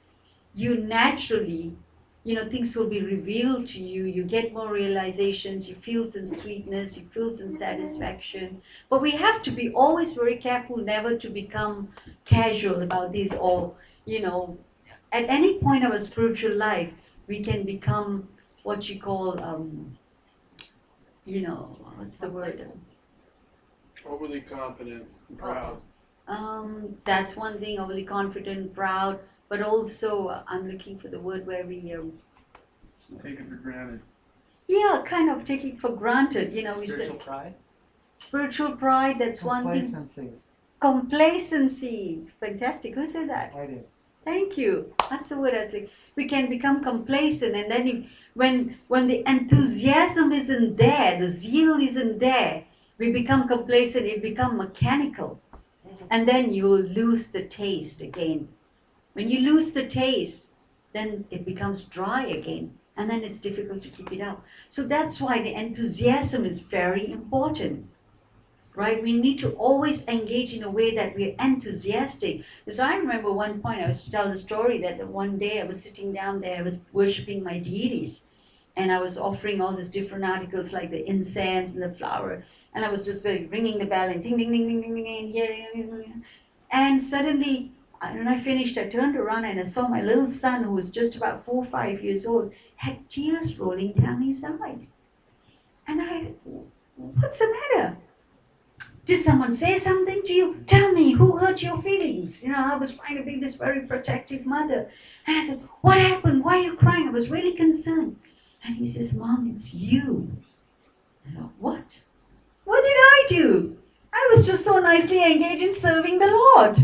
you naturally, things will be revealed to you. You get more realizations, you feel some sweetness, you feel some satisfaction. But we have to be always very careful never to become casual about this, or, at any point of a spiritual life, we can become what you call, what's the word? Overly confident, and proud. That's one thing, overly confident, proud, but also I'm looking for the word where we, Take it for granted. yeah, kind of taking for granted, we Spiritual pride? spiritual pride, that's one thing. Complacency. Complacency, fantastic, who said that? I do. Thank you, that's the word I was like, we can become complacent, and then when the enthusiasm isn't there, the zeal isn't there, we become complacent, it become mechanical. And then you will lose the taste again. When you lose the taste, then it becomes dry again. And then it's difficult to keep it up. So that's why the enthusiasm is very important. Right? We need to always engage in a way that we're enthusiastic. Because I remember one point, I was to tell the story that one day I was sitting down there, I was worshipping my deities. And I was offering all these different articles like the incense and the flower. And I was just like ringing the bell and ding, ding, ding, ding, ding, ding, ding. And suddenly, when I finished, I turned around and I saw my little son, who was just about 4 or 5 years old, had tears rolling down his eyes. And what's the matter? Did someone say something to you? Tell me, who hurt your feelings? I was trying to be this very protective mother. And I said, what happened? Why are you crying? I was really concerned. And he says, Mom, it's you. I thought, what? What did I do? I was just so nicely engaged in serving the Lord.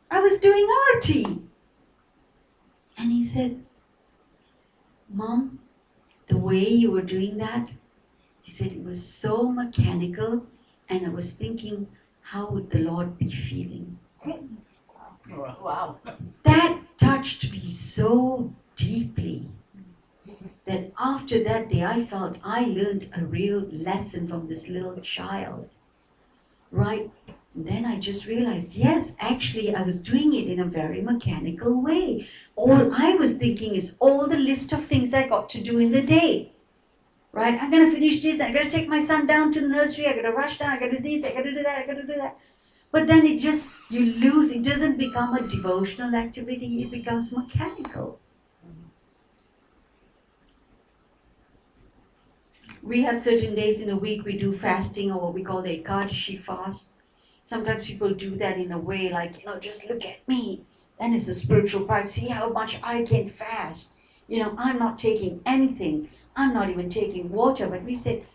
I was doing arti. And he said, Mom, the way you were doing that, he said it was so mechanical, and I was thinking, how would the Lord be feeling? Wow. That touched me so deeply that after that day I felt I learned a real lesson from this little child. Right? And then I just realized, yes, actually I was doing it in a very mechanical way. All I was thinking is all the list of things I got to do in the day. Right? I'm going to finish this, I'm going to take my son down to the nursery, I'm going to rush down, I'm going to do this, I'm going to do that, I'm going to do that. But then you lose, it doesn't become a devotional activity, it becomes mechanical. We have certain days in a week we do fasting, or what we call the Ekadashi fast. Sometimes people do that in a way like, just look at me. Then it's a spiritual pride. See how much I can fast. I'm not taking anything. I'm not even taking water. But we said,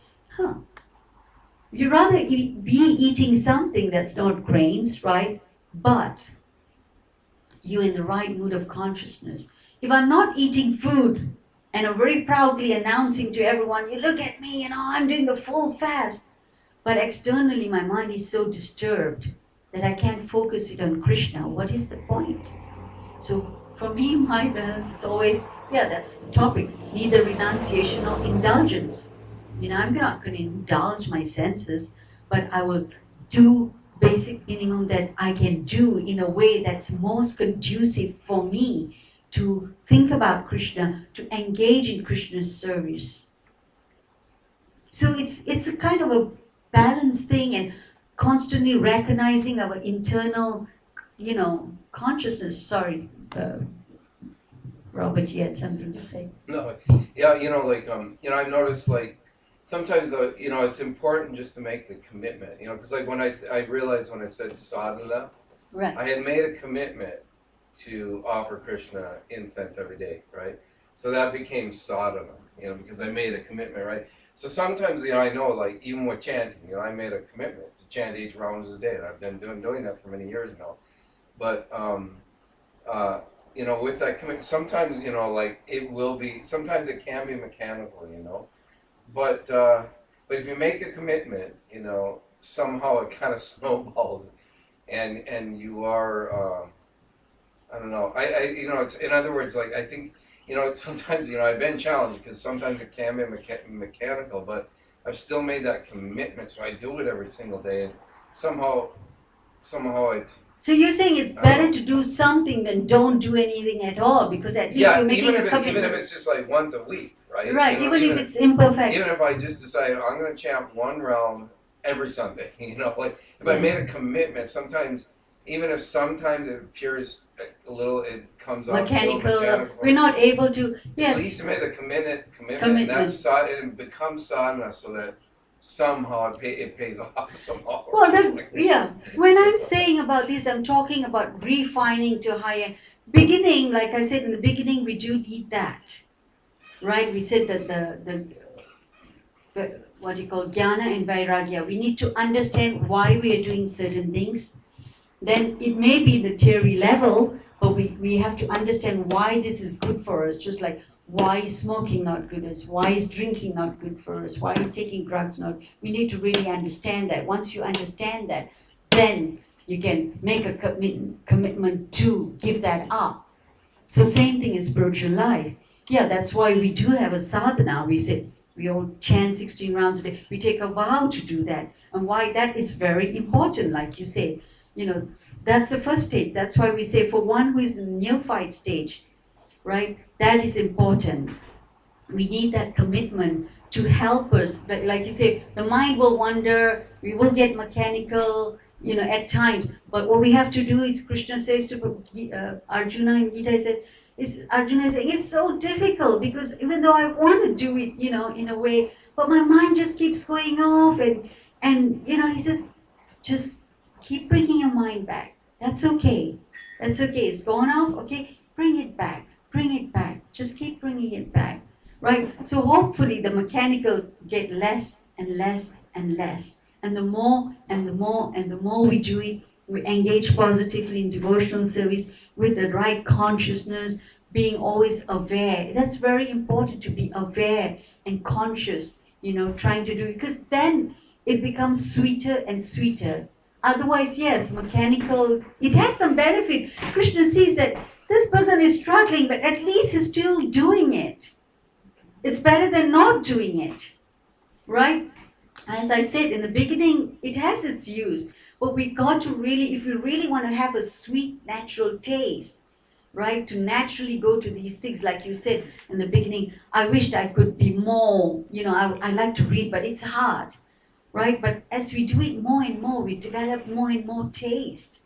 you'd rather be eating something that's not grains, right? But you're in the right mood of consciousness. If I'm not eating food, and I'm very proudly announcing to everyone, you look at me, I'm doing a full fast. But externally, my mind is so disturbed that I can't focus it on Krishna. What is the point? So for me, my balance is always, that's the topic, neither renunciation nor indulgence. I'm not going to indulge my senses, but I will do basic minimum that I can do in a way that's most conducive for me to think about Krishna, to engage in Krishna's service. So it's a kind of a balanced thing, and constantly recognizing our internal, consciousness. Sorry, Robert, you had something to say. No, yeah, I've noticed sometimes it's important just to make the commitment, because when I realized when I said sadhana, Right. I had made a commitment to offer Krishna incense every day, right? So that became sadhana, because I made a commitment, right? So sometimes, I know, even with chanting, I made a commitment to chant 8 rounds a day, and I've been doing that for many years now. But, with that commitment, sometimes, it will be, sometimes it can be mechanical, but if you make a commitment, somehow it kind of snowballs, and you are, I don't know. It's, in other words, I think, sometimes, I've been challenged because sometimes it can be mechanical, but I've still made that commitment, so I do it every single day, and somehow So you're saying it's better to do something than don't do anything at all, because at least you're making a commitment. Even if it's just like once a week, right? Right, even if it's imperfect. Even if I just decide I'm going to chant one round every Sunday, like if I made a commitment, sometimes, even if sometimes it appears a little, it comes off Mechanical. a little mechanical. We're not able to, yes. At least I made a commitment, and that's it becomes sadhana, so that somehow it pays off somehow. Well, when I'm saying about this, I'm talking about refining to higher. Beginning, like I said in the beginning, we do need that, right? We said that the what you call jnana and vairagya. We need to understand why we are doing certain things. Then it may be the theory level, but we have to understand why this is good for us. Just like why is smoking not good for us? Why is drinking not good for us? Why is taking drugs not? We need to really understand that. Once you understand that, then you can make a commitment to give that up. So same thing in spiritual life. Yeah, that's why we do have a sadhana. We say we all chant 16 rounds a day. We take a vow to do that. And why that is very important, like you say. That's the first stage. That's why we say for one who is in the neophyte stage, right? That is important. We need that commitment to help us. But like you say, the mind will wander, we will get mechanical, at times. But what we have to do is, Krishna says to Arjuna in Gita, Arjuna is saying, it's so difficult because even though I want to do it, in a way, but my mind just keeps going off and he says, just keep bringing your mind back. That's okay. That's okay. It's gone off. Okay, bring it back. Bring it back. Just keep bringing it back. Right? So hopefully the mechanical get less and less and less. And the more and the more and the more we do it, we engage positively in devotional service with the right consciousness, being always aware. That's very important, to be aware and conscious, trying to do it. Because then it becomes sweeter and sweeter. Otherwise, yes, mechanical, it has some benefit. Krishna sees that this person is struggling, but at least he's still doing it. It's better than not doing it, right? As I said in the beginning, it has its use, but we got to really, if we really want to have a sweet, natural taste, right, to naturally go to these things, like you said in the beginning, I wished I could be more, I like to read, but it's hard. Right? But as we do it more and more, we develop more and more taste.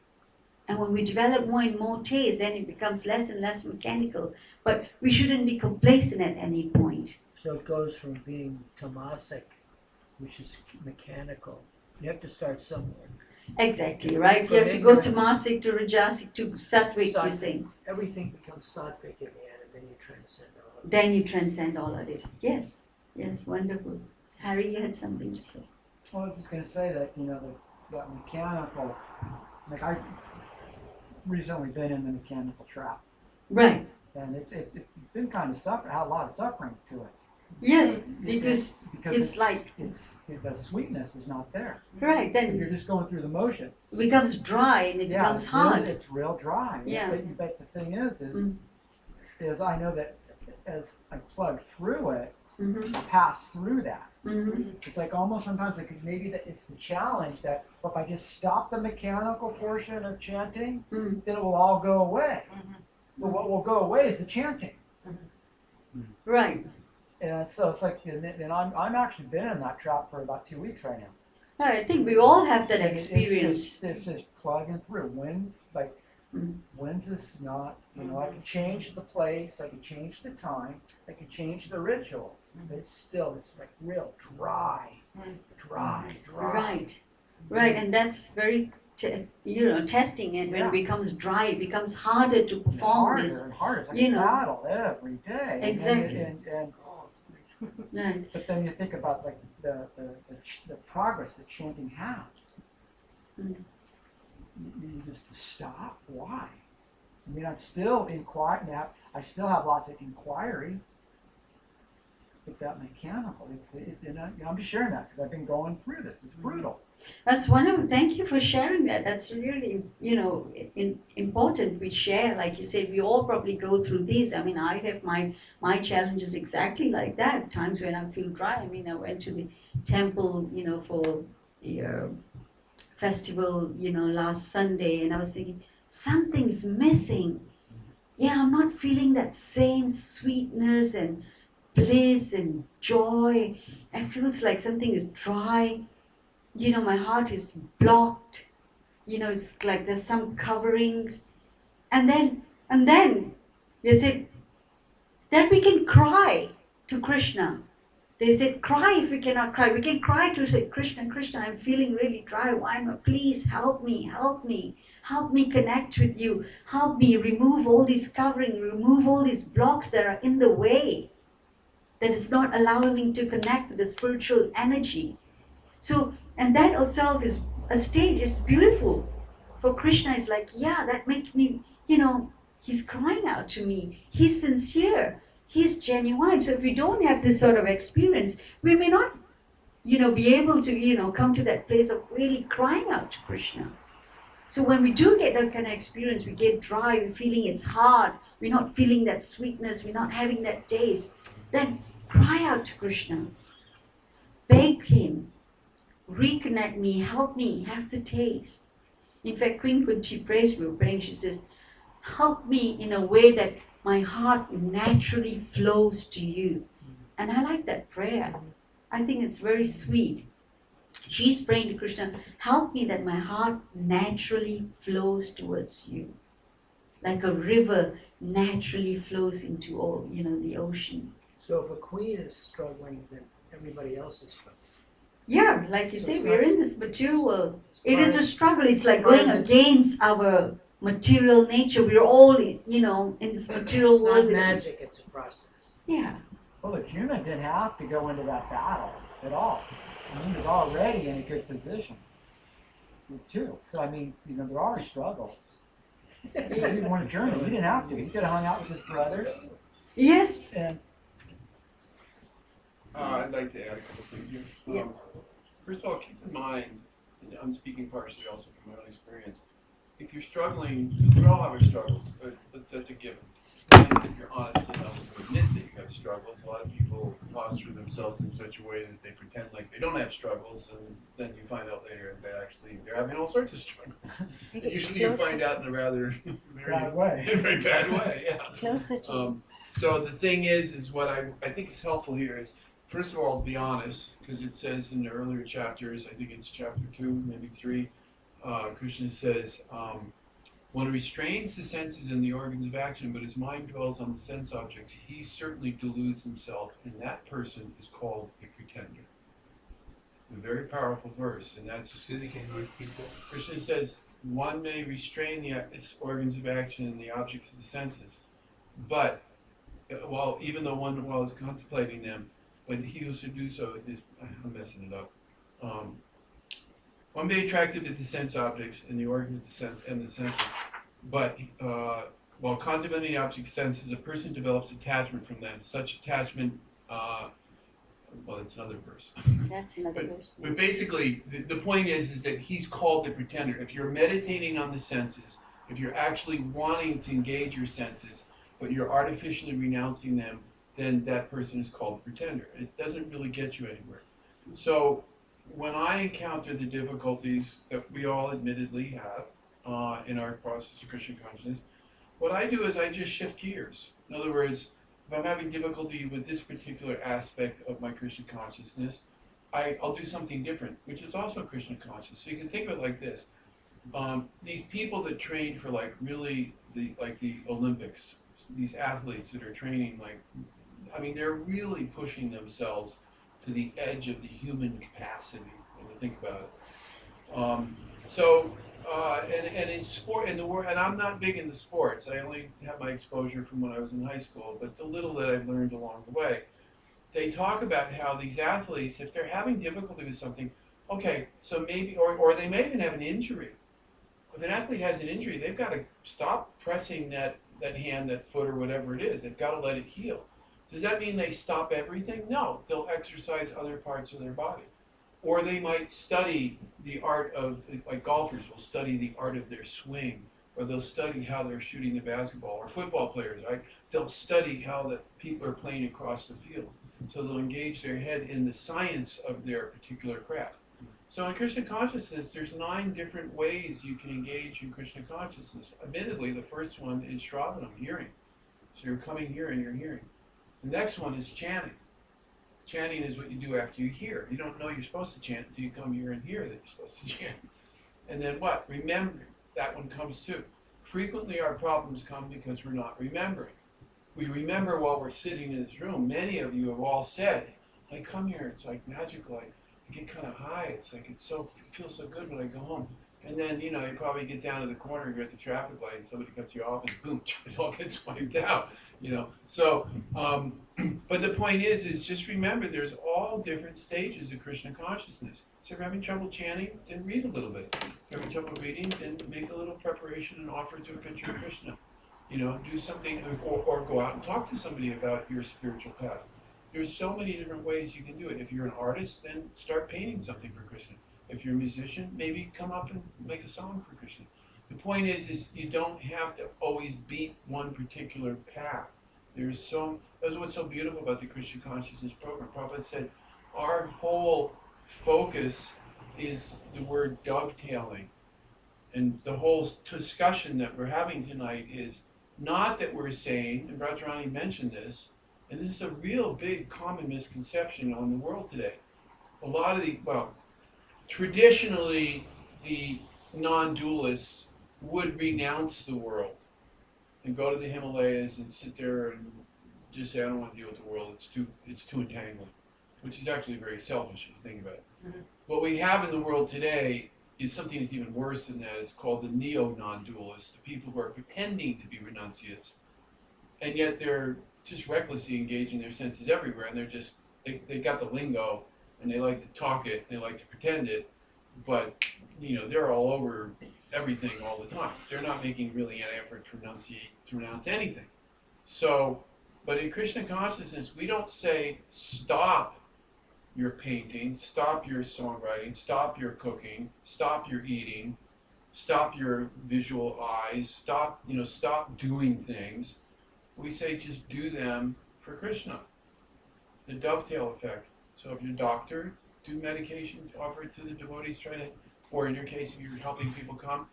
And when we develop more and more taste, then it becomes less and less mechanical. But we shouldn't be complacent at any point. So it goes from being tamasic, which is mechanical. You have to start somewhere. Exactly, right? You have to go tamasic to rajasic to sattvic, you're saying. Everything becomes sattvic in the end, and then you transcend all of it. Then you transcend all of it. Yes, wonderful. Harry, you had something to say. Well, I was just going to say that, that mechanical, like I've recently been in the mechanical trap. Right. And it's been kind of had a lot of suffering to it. Yes, because it's like... the sweetness is not there. Right, then... You're just going through the motions. It becomes dry and it becomes hard. It's real dry. Yeah. But the thing is I know that as I plug through it, I pass through that. It's like almost sometimes maybe that it's the challenge that if I just stop the mechanical portion of chanting, then it will all go away. But what will go away is the chanting. Right. And so it's like, and I'm actually been in that trap for about 2 weeks right now. I think we all have that experience. It's just plugging through. When's this not, I can change the place, I can change the time, I can change the ritual, but it's like real dry. Right, and that's very, testing it. When it becomes dry, it becomes harder to perform this. Harder and harder. It's like a battle every day. Exactly. But then you think about like the progress that chanting has. You just stop. Why? I mean, I'm still inquiring now. I still have lots of inquiry. But that mechanical, I'm just sharing that because I've been going through this. It's brutal. That's wonderful. Thank you for sharing that. That's really, important. We share, like you said, we all probably go through this. I mean, I have my challenges exactly like that. Times when I feel dry. I mean, I went to the temple, for festival, last Sunday, and I was thinking, something's missing. Yeah, I'm not feeling that same sweetness and bliss and joy. It feels like something is dry. My heart is blocked. It's like there's some covering. And then they said, then we can cry to Krishna. They said, cry if we cannot cry. We can cry to say, Krishna, Krishna, I'm feeling really dry. Why not? Please help me, help me. Help me connect with you. Help me remove all these covering, remove all these blocks that are in the way, that is not allowing me to connect with the spiritual energy. So, and that itself is a stage, is beautiful. For Krishna, it's like, yeah, that makes me, he's crying out to me. He's sincere. He's genuine. So if we don't have this sort of experience, we may not, be able to, come to that place of really crying out to Krishna. So when we do get that kind of experience, we get dry, we're feeling it's hard, we're not feeling that sweetness, we're not having that taste, then cry out to Krishna. Beg him, reconnect me, help me have the taste. In fact, Queen Kunti prays, we were praying, she says, help me in a way that my heart naturally flows to you. And I like that prayer. I think it's very sweet. She's praying to Krishna, help me that my heart naturally flows towards you. Like a river naturally flows into all, the ocean. So if a queen is struggling, then everybody else is struggling. Yeah, like you So say, it's we're not- in this material world. It's It part is a of- struggle. It's like it's part going of the- against our material nature. We're all, in this material It's world. not with- magic, it's a process. Yeah. Well, Arjuna didn't have to go into that battle at all. He was already in a good position, too. So, there are struggles. He didn't want to journey. He didn't have to. He could have hung out with his brothers. Yes. And I'd like to add a couple things here. Yeah. First of all, keep in mind, and I'm speaking partially also from my own experience, if you're struggling, we all have our struggles, but that's a given. It's nice if you're honest enough to admit that you have struggles. A lot of people posture themselves in such a way that they pretend like they don't have struggles, and then you find out later that actually they're having all sorts of struggles. And usually you find out in a rather bad way. very bad way, yeah. Closer to So the thing is what I think is helpful here is, first of all, to be honest, because it says in the earlier chapters, I think it's chapter 2, maybe 3, Krishna says, one restrains the senses and the organs of action, but his mind dwells on the sense objects, he certainly deludes himself, and that person is called a pretender. A very powerful verse, and that's, Krishna says, one may restrain the organs of action and the objects of the senses, but, even though one while is contemplating them, but he who should do so is, I'm messing it up. One may be attracted to the sense objects and the organs of the sense and the senses, but while contemplating the object senses, a person develops attachment from them. Such attachment, that's another verse. That's another verse. But basically, the point is that he's called the pretender. If you're meditating on the senses, if you're actually wanting to engage your senses, but you're artificially renouncing them, then that person is called the pretender. It doesn't really get you anywhere. So when I encounter the difficulties that we all admittedly have in our process of Krishna consciousness, what I do is I just shift gears. In other words, if I'm having difficulty with this particular aspect of my Krishna consciousness, I'll do something different, which is also Krishna conscious. So you can think of it like this. These people that train for really the Olympics, these athletes that are training they're really pushing themselves to the edge of the human capacity when you think about it. And in sport, and I'm not big into sports. I only have my exposure from when I was in high school, but the little that I've learned along the way, they talk about how these athletes, if they're having difficulty with something, okay, so maybe, or they may even have an injury. If an athlete has an injury, they've got to stop pressing that hand, that foot, or whatever it is. They've got to let it heal. Does that mean they stop everything? No, they'll exercise other parts of their body. Or they might study the art of, like golfers will study the art of their swing, or they'll study how they're shooting the basketball, or football players, right? They'll study how the people are playing across the field. So they'll engage their head in the science of their particular craft. So in Krishna consciousness, there's 9 different ways you can engage in Krishna consciousness. Admittedly, the first one is Shravanam, hearing. So you're coming here and you're hearing. The next one is chanting. Chanting is what you do after you hear. You don't know you're supposed to chant until you come here and hear that you're supposed to chant. And then what? Remembering. That one comes too. Frequently our problems come because we're not remembering. We remember while we're sitting in this room. Many of you have all said, I come here, it's like magical. I get kind of high. It's like it feels so good when I go home. And then, you probably get down to the corner, you're at the traffic light, and somebody cuts you off, and boom, it all gets wiped out, So, but the point is just remember, there's all different stages of Krishna consciousness. So if you're having trouble chanting, then read a little bit. If you're having trouble reading, then make a little preparation and offer to a picture of Krishna. Do something, or go out and talk to somebody about your spiritual path. There's so many different ways you can do it. If you're an artist, then start painting something for Krishna. If you're a musician, maybe come up and make a song for Krishna. The point is you don't have to always beat one particular path. That's what's so beautiful about the Krishna Consciousness Program. Prabhupada said, our whole focus is the word dovetailing. And the whole discussion that we're having tonight is not that we're saying, and Brajarani mentioned this, and this is a real big common misconception on the world today. A lot of traditionally, the non-dualists would renounce the world and go to the Himalayas and sit there and just say, I don't want to deal with the world, it's too entangling, which is actually very selfish if you think about it. Mm-hmm. What we have in the world today is something that's even worse than that. It's called the neo-non-dualists, the people who are pretending to be renunciates, and yet they're just recklessly engaging their senses everywhere, and they got the lingo, and they like to talk it, and they like to pretend it, but they're all over everything all the time. They're not making really an effort to renounce anything. So, but in Krishna consciousness, we don't say stop your painting, stop your songwriting, stop your cooking, stop your eating, stop your visual eyes, stop doing things. We say just do them for Krishna. The dovetail effect. So if you're a doctor, do medication, offer it to the devotees, or in your case, if you're helping people come,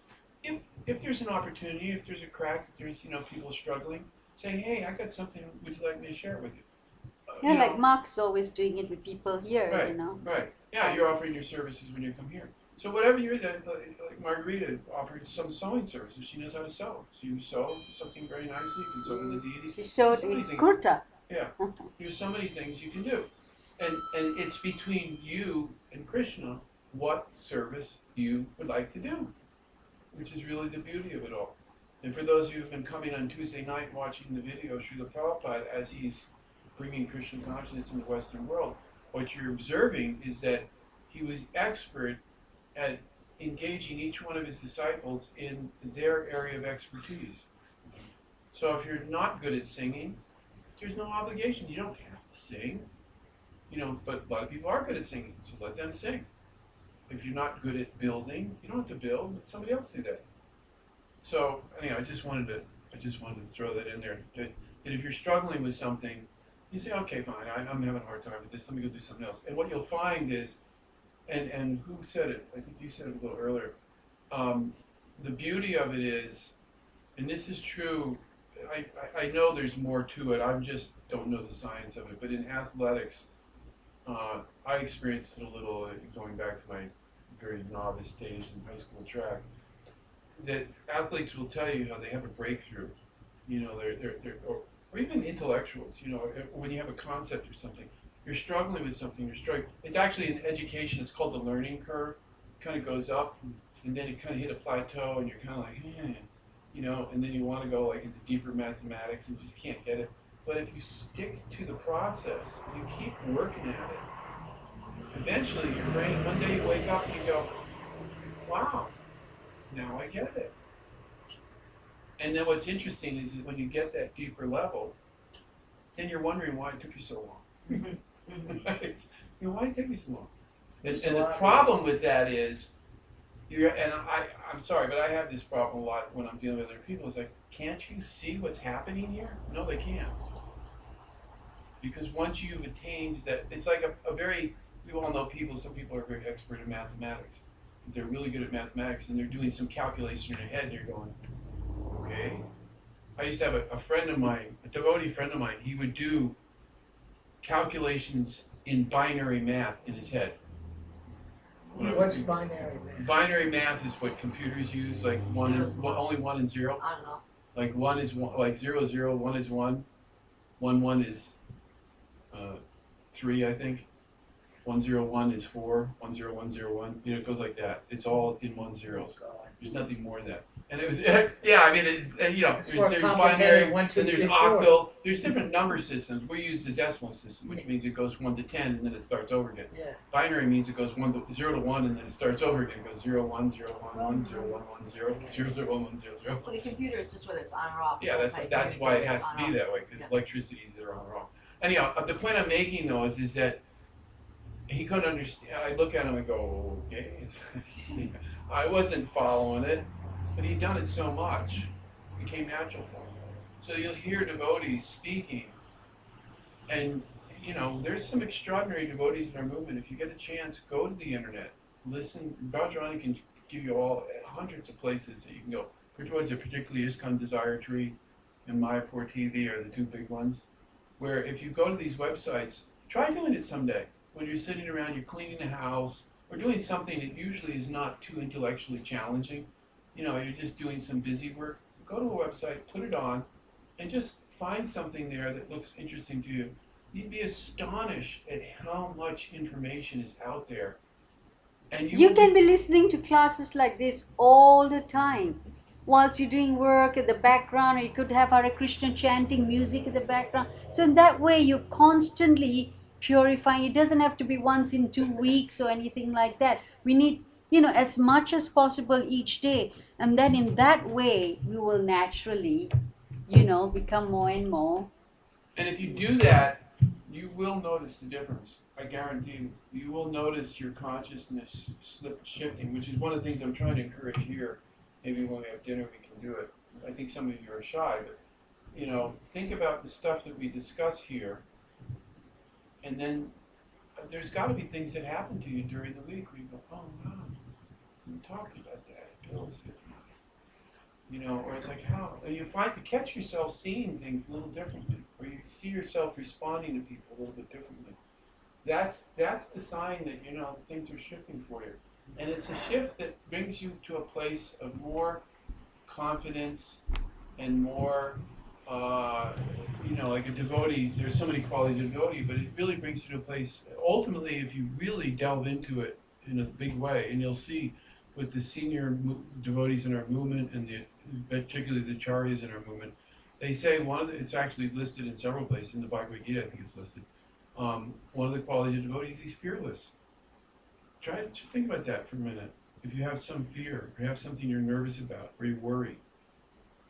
if there's an opportunity, if there's a crack, if there's people struggling, say, hey, I got something, would you like me to share it with you? Like Mark's always doing it with people here, Right, right. Yeah, you're offering your services when you come here. So whatever you're doing, like Margarita offered some sewing services. She knows how to sew. So you sew something very nicely. You can sew to the deities. She sewed with kurta. Yeah, there's so many things you can do. And it's between you and Krishna what service you would like to do, which is really the beauty of it all. And for those of you who have been coming on Tuesday night watching the video of Srila Prabhupada as he's bringing Krishna consciousness in the Western world, what you're observing is that he was expert at engaging each one of his disciples in their area of expertise. So if you're not good at singing, there's no obligation. You don't have to sing. But a lot of people are good at singing, so let them sing. If you're not good at building, you don't have to build. Let somebody else do that. So anyway, I just wanted to throw that in there. That if you're struggling with something, you say, okay, fine, I'm having a hard time with this. Let me go do something else. And what you'll find is, and who said it? I think you said it a little earlier. The beauty of it is, and this is true. I know there's more to it. I just don't know the science of it. But in athletics, I experienced it a little going back to my very novice days in high school track. That athletes will tell you how they have a breakthrough, or even intellectuals. When you have a concept or something, you're struggling with something. It's actually in education. It's called the learning curve. It kind of goes up, and then it kind of hit a plateau, and you're kind of like, and then you want to go like into deeper mathematics and just can't get it. But if you stick to the process, you keep working at it, eventually your brain, one day you wake up and you go, wow, now I get it. And then what's interesting is that when you get that deeper level, then you're wondering why it took you so long. Right? Why did it take me so long? And the problem with that is, I'm sorry, but I have this problem a lot when I'm dealing with other people. It's like, can't you see what's happening here? No, they can't. Because once you've attained that, it's like a very we all know people, some people are very expert in mathematics. They're really good at mathematics and they're doing some calculation in their head and you're going, okay. I used to have a friend of mine, a devotee friend of mine, he would do calculations in binary math in his head. What's binary math? Binary math is what computers use, like only 1 and 0. I don't know. Like 1 is 1, like 0, 0, 1 is 1, 1, 1 is 3, I think. 1, 0, 1 is 4, 1, 0, 1, 0, 1. You know, it goes like that. It's all in 1 zeros. There's nothing more than that. And it was, yeah, I mean, and you know, there's binary, 1, 2, and there's 3, 4. octal, there's different number systems. We use the decimal system, which means it goes 1 to 10 and then it starts over again. Yeah. Binary means it goes 0 to 1 and then it starts over again. It goes 0, 1, 0, 1, 1, 0, 1, 1, 0, 0, 0, 1, 1, 0, 0. Well, the computer is just whether it's on or off. Yeah, that's why it has to be that way, because electricities that are on or off. Anyhow, the point I'm making though is that he couldn't understand. I look at him and go, okay, I wasn't following it, but he'd done it so much, it became natural for him. So you'll hear devotees speaking, and you know, there's some extraordinary devotees in our movement. If you get a chance, go to the internet, listen. Brajarani can give you all hundreds of places that you can go. Particularly ISKCON Desire Tree and Mayapur TV are the two big ones, where if you go to these websites, try doing it someday. When you're sitting around, you're cleaning the house, or doing something that usually is not too intellectually challenging. You know, you're just doing some busy work. Go to a website, put it on, and just find something there that looks interesting to you. You'd be astonished at how much information is out there. And You can be listening to classes like this all the time. Whilst you're doing work in the background, or you could have Hare Krishna chanting music in the background. So in that way, you're constantly purifying. It doesn't have to be once in 2 weeks or anything like that. We need, you know, as much as possible each day. And then in that way, we will naturally, you know, become more and more. And if you do that, you will notice the difference. I guarantee you. You will notice your consciousness shifting, which is one of the things I'm trying to encourage here. Maybe when we have dinner, we can do it. I think some of you are shy, but, you know, think about the stuff that we discuss here. And then there's got to be things that happen to you during the week where you go, oh, wow, we talked about that. You know, or it's like, how? And you catch yourself seeing things a little differently, or you see yourself responding to people a little bit differently. That's the sign that, you know, things are shifting for you. And it's a shift that brings you to a place of more confidence and more, you know, like a devotee. There's so many qualities of a devotee, but it really brings you to a place, ultimately, if you really delve into it in a big way, and you'll see with the senior devotees in our movement, and particularly the Acharyas in our movement, they say it's actually listed in several places, in the Bhagavad Gita I think it's listed, one of the qualities of devotees, he's fearless. Try to think about that for a minute. If you have some fear, or you have something you're nervous about, or you worry,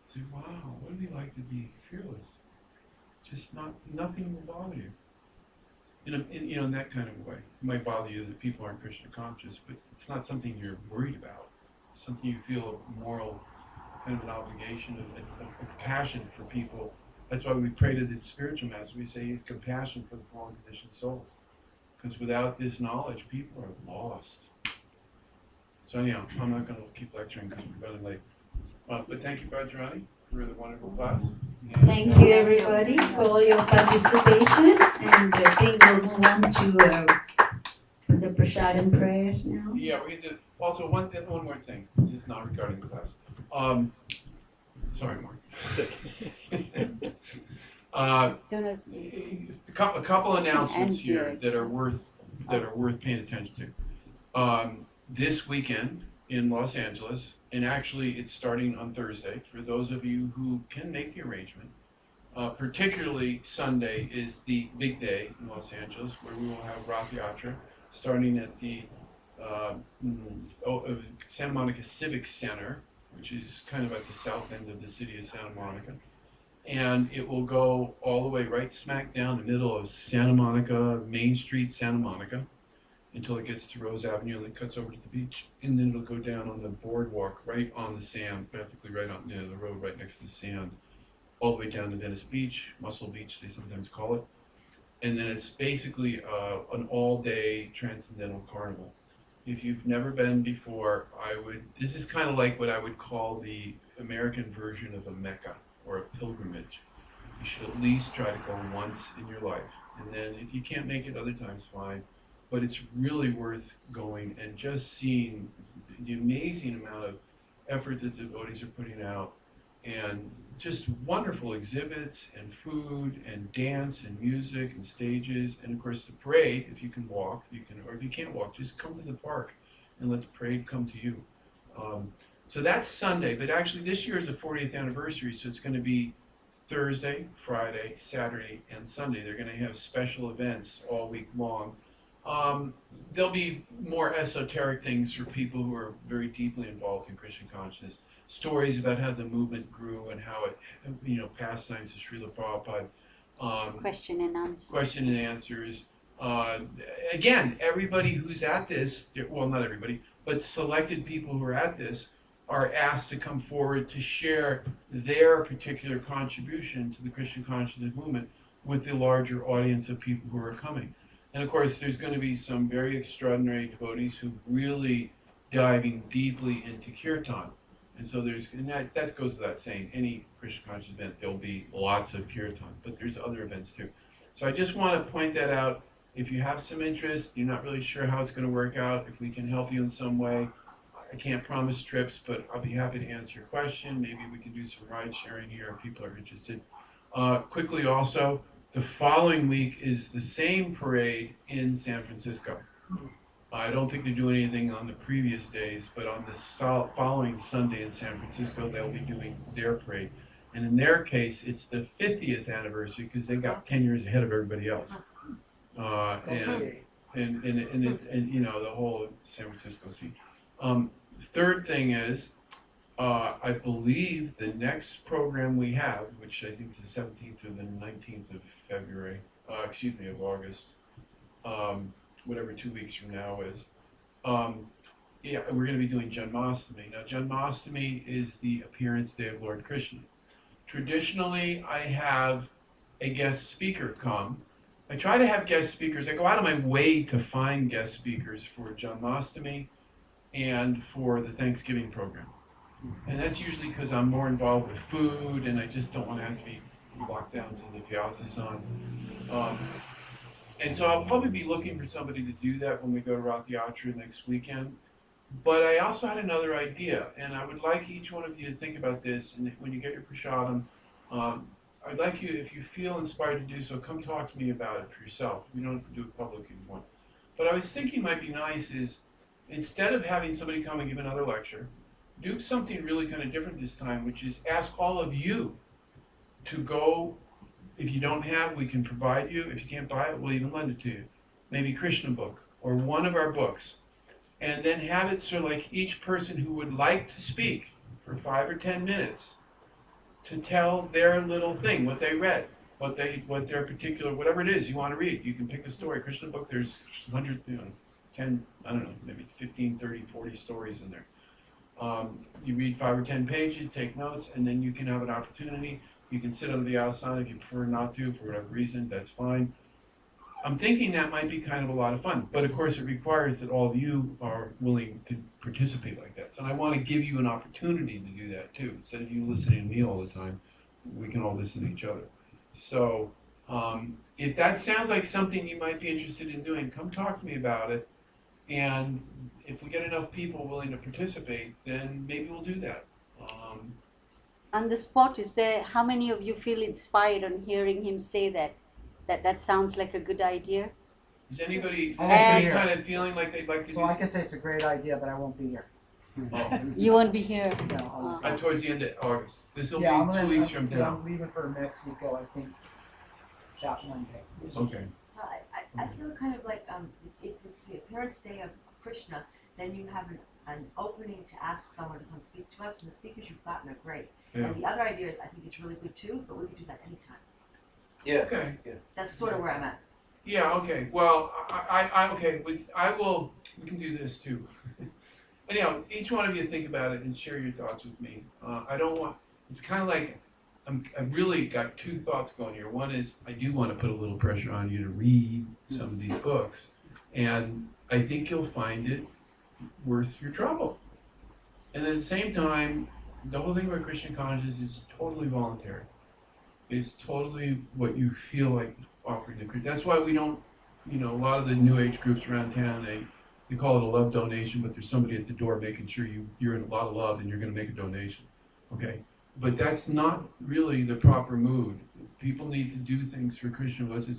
say, wow, what would it be like to be fearless? Just nothing will bother you. In that kind of way. It might bother you that people aren't Krishna conscious, but it's not something you're worried about. It's something you feel a moral kind of an obligation, a compassion for people. That's why we pray to the spiritual master. We say he's compassion for the fallen conditioned souls. Because without this knowledge, people are lost. So anyhow, I'm not going to keep lecturing because we're running late. But thank you, Brajarani, for the wonderful class. Thank you, everybody, for all your participation. And I think we'll move on to the Prasadam prayers now. Yeah, we did. Also, one more thing. This is not regarding the class. Sorry, Mark. A couple announcements here that are worth paying attention to. This weekend in Los Angeles, and actually it's starting on Thursday, for those of you who can make the arrangement, particularly Sunday is the big day in Los Angeles, where we will have Rath Yatra starting at the Santa Monica Civic Center, which is kind of at the south end of the city of Santa Monica. And it will go all the way right smack down the middle of Santa Monica, Main Street, Santa Monica, until it gets to Rose Avenue and then cuts over to the beach. And then it'll go down on the boardwalk right on the sand, practically right on the road right next to the sand, all the way down to Venice Beach, Muscle Beach, they sometimes call it. And then it's basically an all-day transcendental carnival. If you've never been before, this is kind of like what I would call the American version of a Mecca or a pilgrimage. You should at least try to go once in your life. And then if you can't make it other times, fine. But it's really worth going and just seeing the amazing amount of effort that the devotees are putting out, and just wonderful exhibits and food and dance and music and stages, and of course the parade. If you can walk, or if you can't walk, just come to the park and let the parade come to you. So that's Sunday, but actually this year is the 40th anniversary, so it's going to be Thursday, Friday, Saturday, and Sunday. They're going to have special events all week long. There'll be more esoteric things for people who are very deeply involved in Krishna consciousness. Stories about how the movement grew and how it, pastimes of Srila Prabhupada. Question and answer. Question and answers. Again, everybody who's at this, well, not everybody, but selected people who are at this are asked to come forward to share their particular contribution to the Krishna consciousness movement with the larger audience of people who are coming. And of course, there's going to be some very extraordinary devotees who really diving deeply into Kirtan. And so that goes without saying, any Krishna conscious event, there'll be lots of Kirtan, but there's other events too. So I just want to point that out. If you have some interest, you're not really sure how it's going to work out, if we can help you in some way, I can't promise trips, but I'll be happy to answer your question. Maybe we can do some ride sharing here if people are interested. Quickly also, the following week is the same parade in San Francisco. I don't think they're doing anything on the previous days, but on the following Sunday in San Francisco, they'll be doing their parade. And in their case, it's the 50th anniversary because they got 10 years ahead of everybody else. And the whole San Francisco scene. Third thing is, I believe the next program we have, which I think is the 17th or the 19th of February, of August, whatever 2 weeks from now is, we're going to be doing Janmashtami. Now, Janmashtami is the appearance day of Lord Krishna. Traditionally, I have a guest speaker come. I try to have guest speakers. I go out of my way to find guest speakers for Janmashtami and for the Thanksgiving program. And that's usually because I'm more involved with food and I just don't want to have to be locked down to the Vyasa-san. And so I'll probably be looking for somebody to do that when we go to Rath Yatra next weekend. But I also had another idea, and I would like each one of you to think about this. And when you get your prasadam, I'd like you, if you feel inspired to do so, come talk to me about it for yourself. You don't have to do it public if you want. But I was thinking might be nice is, instead of having somebody come and give another lecture, do something really kind of different this time, which is ask all of you to go. If you don't have, we can provide you. If you can't buy it, we'll even lend it to you. Maybe Krishna book or one of our books. And then have it so like each person who would like to speak for 5 or 10 minutes to tell their little thing, what they read, what their particular, whatever it is you want to read. You can pick a story. Krishna book, there's 100, 10, I don't know, maybe 15, 30, 40 stories in there. You read 5 or 10 pages, take notes, and then you can have an opportunity. You can sit on the asana if you prefer not to, for whatever reason, that's fine. I'm thinking that might be kind of a lot of fun, but of course it requires that all of you are willing to participate like that. So I want to give you an opportunity to do that too. Instead of you listening to me all the time, we can all listen to each other. So if that sounds like something you might be interested in doing, come talk to me about it. And if we get enough people willing to participate, then maybe we'll do that. On the spot, how many of you feel inspired on hearing him say that sounds like a good idea? Is anybody And- kind of feeling like they'd like to So do I can say it's a great idea, but I won't be here. something? You won't be here. No, Towards the end of August. This will I'm be gonna- 2 weeks from now. I'm leaving for Mexico, I think, that Monday. Okay. I feel kind of like if it's the appearance day of Krishna, then you have an opening to ask someone to come speak to us, and the speakers you've gotten are great. Yeah. And the other ideas I think is really good too, but we can do that anytime. Yeah. Okay. That's sort of where I'm at. Yeah, okay. Well, we can do this too. Anyhow, each one of you think about it and share your thoughts with me. It's kind of like I've really got two thoughts going here. One is I do want to put a little pressure on you to read some of these books, and I think you'll find it worth your trouble. And at the same time, the whole thing about Krishna consciousness is totally voluntary. It's totally what you feel like offering to Krishna. That's why we don't, a lot of the New Age groups around town, they call it a love donation, but there's somebody at the door making sure you're in a lot of love and you're going to make a donation. Okay? But that's not really the proper mood. People need to do things for Krishna. It's it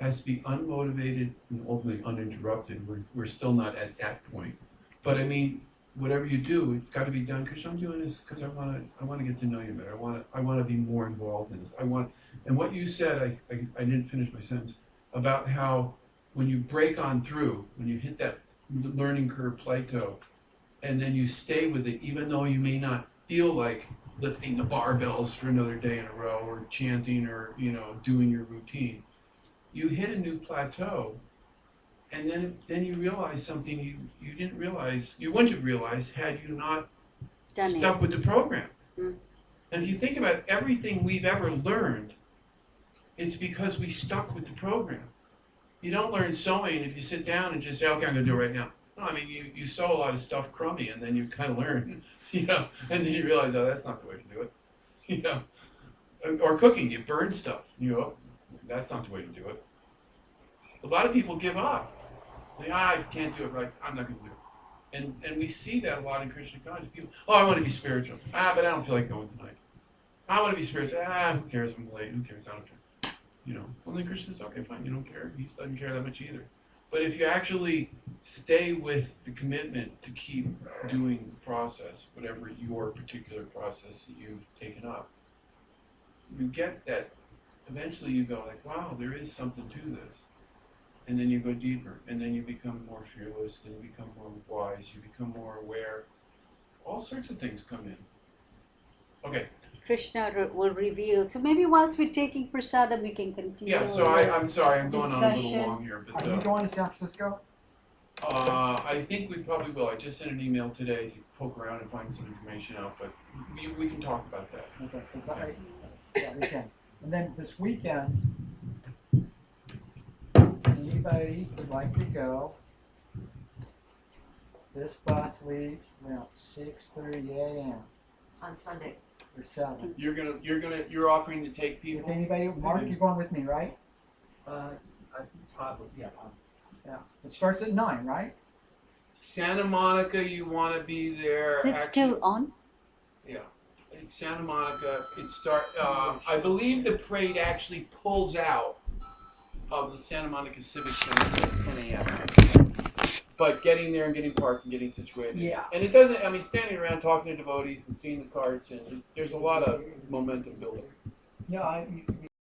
has to be unmotivated and ultimately uninterrupted. We're still not at that point. But I mean, whatever you do, it's got to be done. Krishna, I'm doing this because I want to get to know you better. I want to be more involved in this. And what you said, I didn't finish my sentence, about how when you break on through, when you hit that learning curve plateau, and then you stay with it, even though you may not feel like lifting the barbells for another day in a row, or chanting, or doing your routine, you hit a new plateau, and then you realize something you didn't realize, you wouldn't have realized had you not stuck with the program. And if you think about everything we've ever learned, it's because we stuck with the program. You don't learn sewing if you sit down and just say, okay, I'm going to do it right now. No, I mean, you sew a lot of stuff crummy, and then you kind of learn, and then you realize, oh, that's not the way to do it, Or cooking, you burn stuff, that's not the way to do it. A lot of people give up. I can't do it right, I'm not going to do it. And we see that a lot in Krishna consciousness. People, I want to be spiritual. But I don't feel like going tonight. I want to be spiritual. Who cares if I'm late? Who cares? I don't care. Well, then Krishna says, okay, fine, you don't care. He doesn't care that much either. But if you actually stay with the commitment to keep doing the process, whatever your particular process that you've taken up, you get that, eventually you go like, wow, there is something to this. And then you go deeper, and then you become more fearless, and you become more wise, you become more aware. All sorts of things come in. Okay. Krishna will reveal. So maybe whilst we're taking prasadam, we can continue. Yeah, so I'm sorry, I'm going on a little long here. But, are you going to San Francisco? I think we probably will. I just sent an email today to poke around and find some information out, but we can talk about that. Okay, yeah, we can. And then this weekend, anybody who'd like to go, this bus leaves around 6:30 a.m. On Sunday. or 7. You're offering to take people? If anybody, Mark, you're going with me, right? I probably, yeah. Yeah. It starts at 9, right? Santa Monica, you want to be there. Is it still on? Yeah. In Santa Monica, I believe the parade actually pulls out of the Santa Monica Civic Center at 10 a.m. But getting there and getting parked and getting situated. Yeah. And it doesn't, standing around talking to devotees and seeing the carts, and there's a lot of momentum building. Yeah,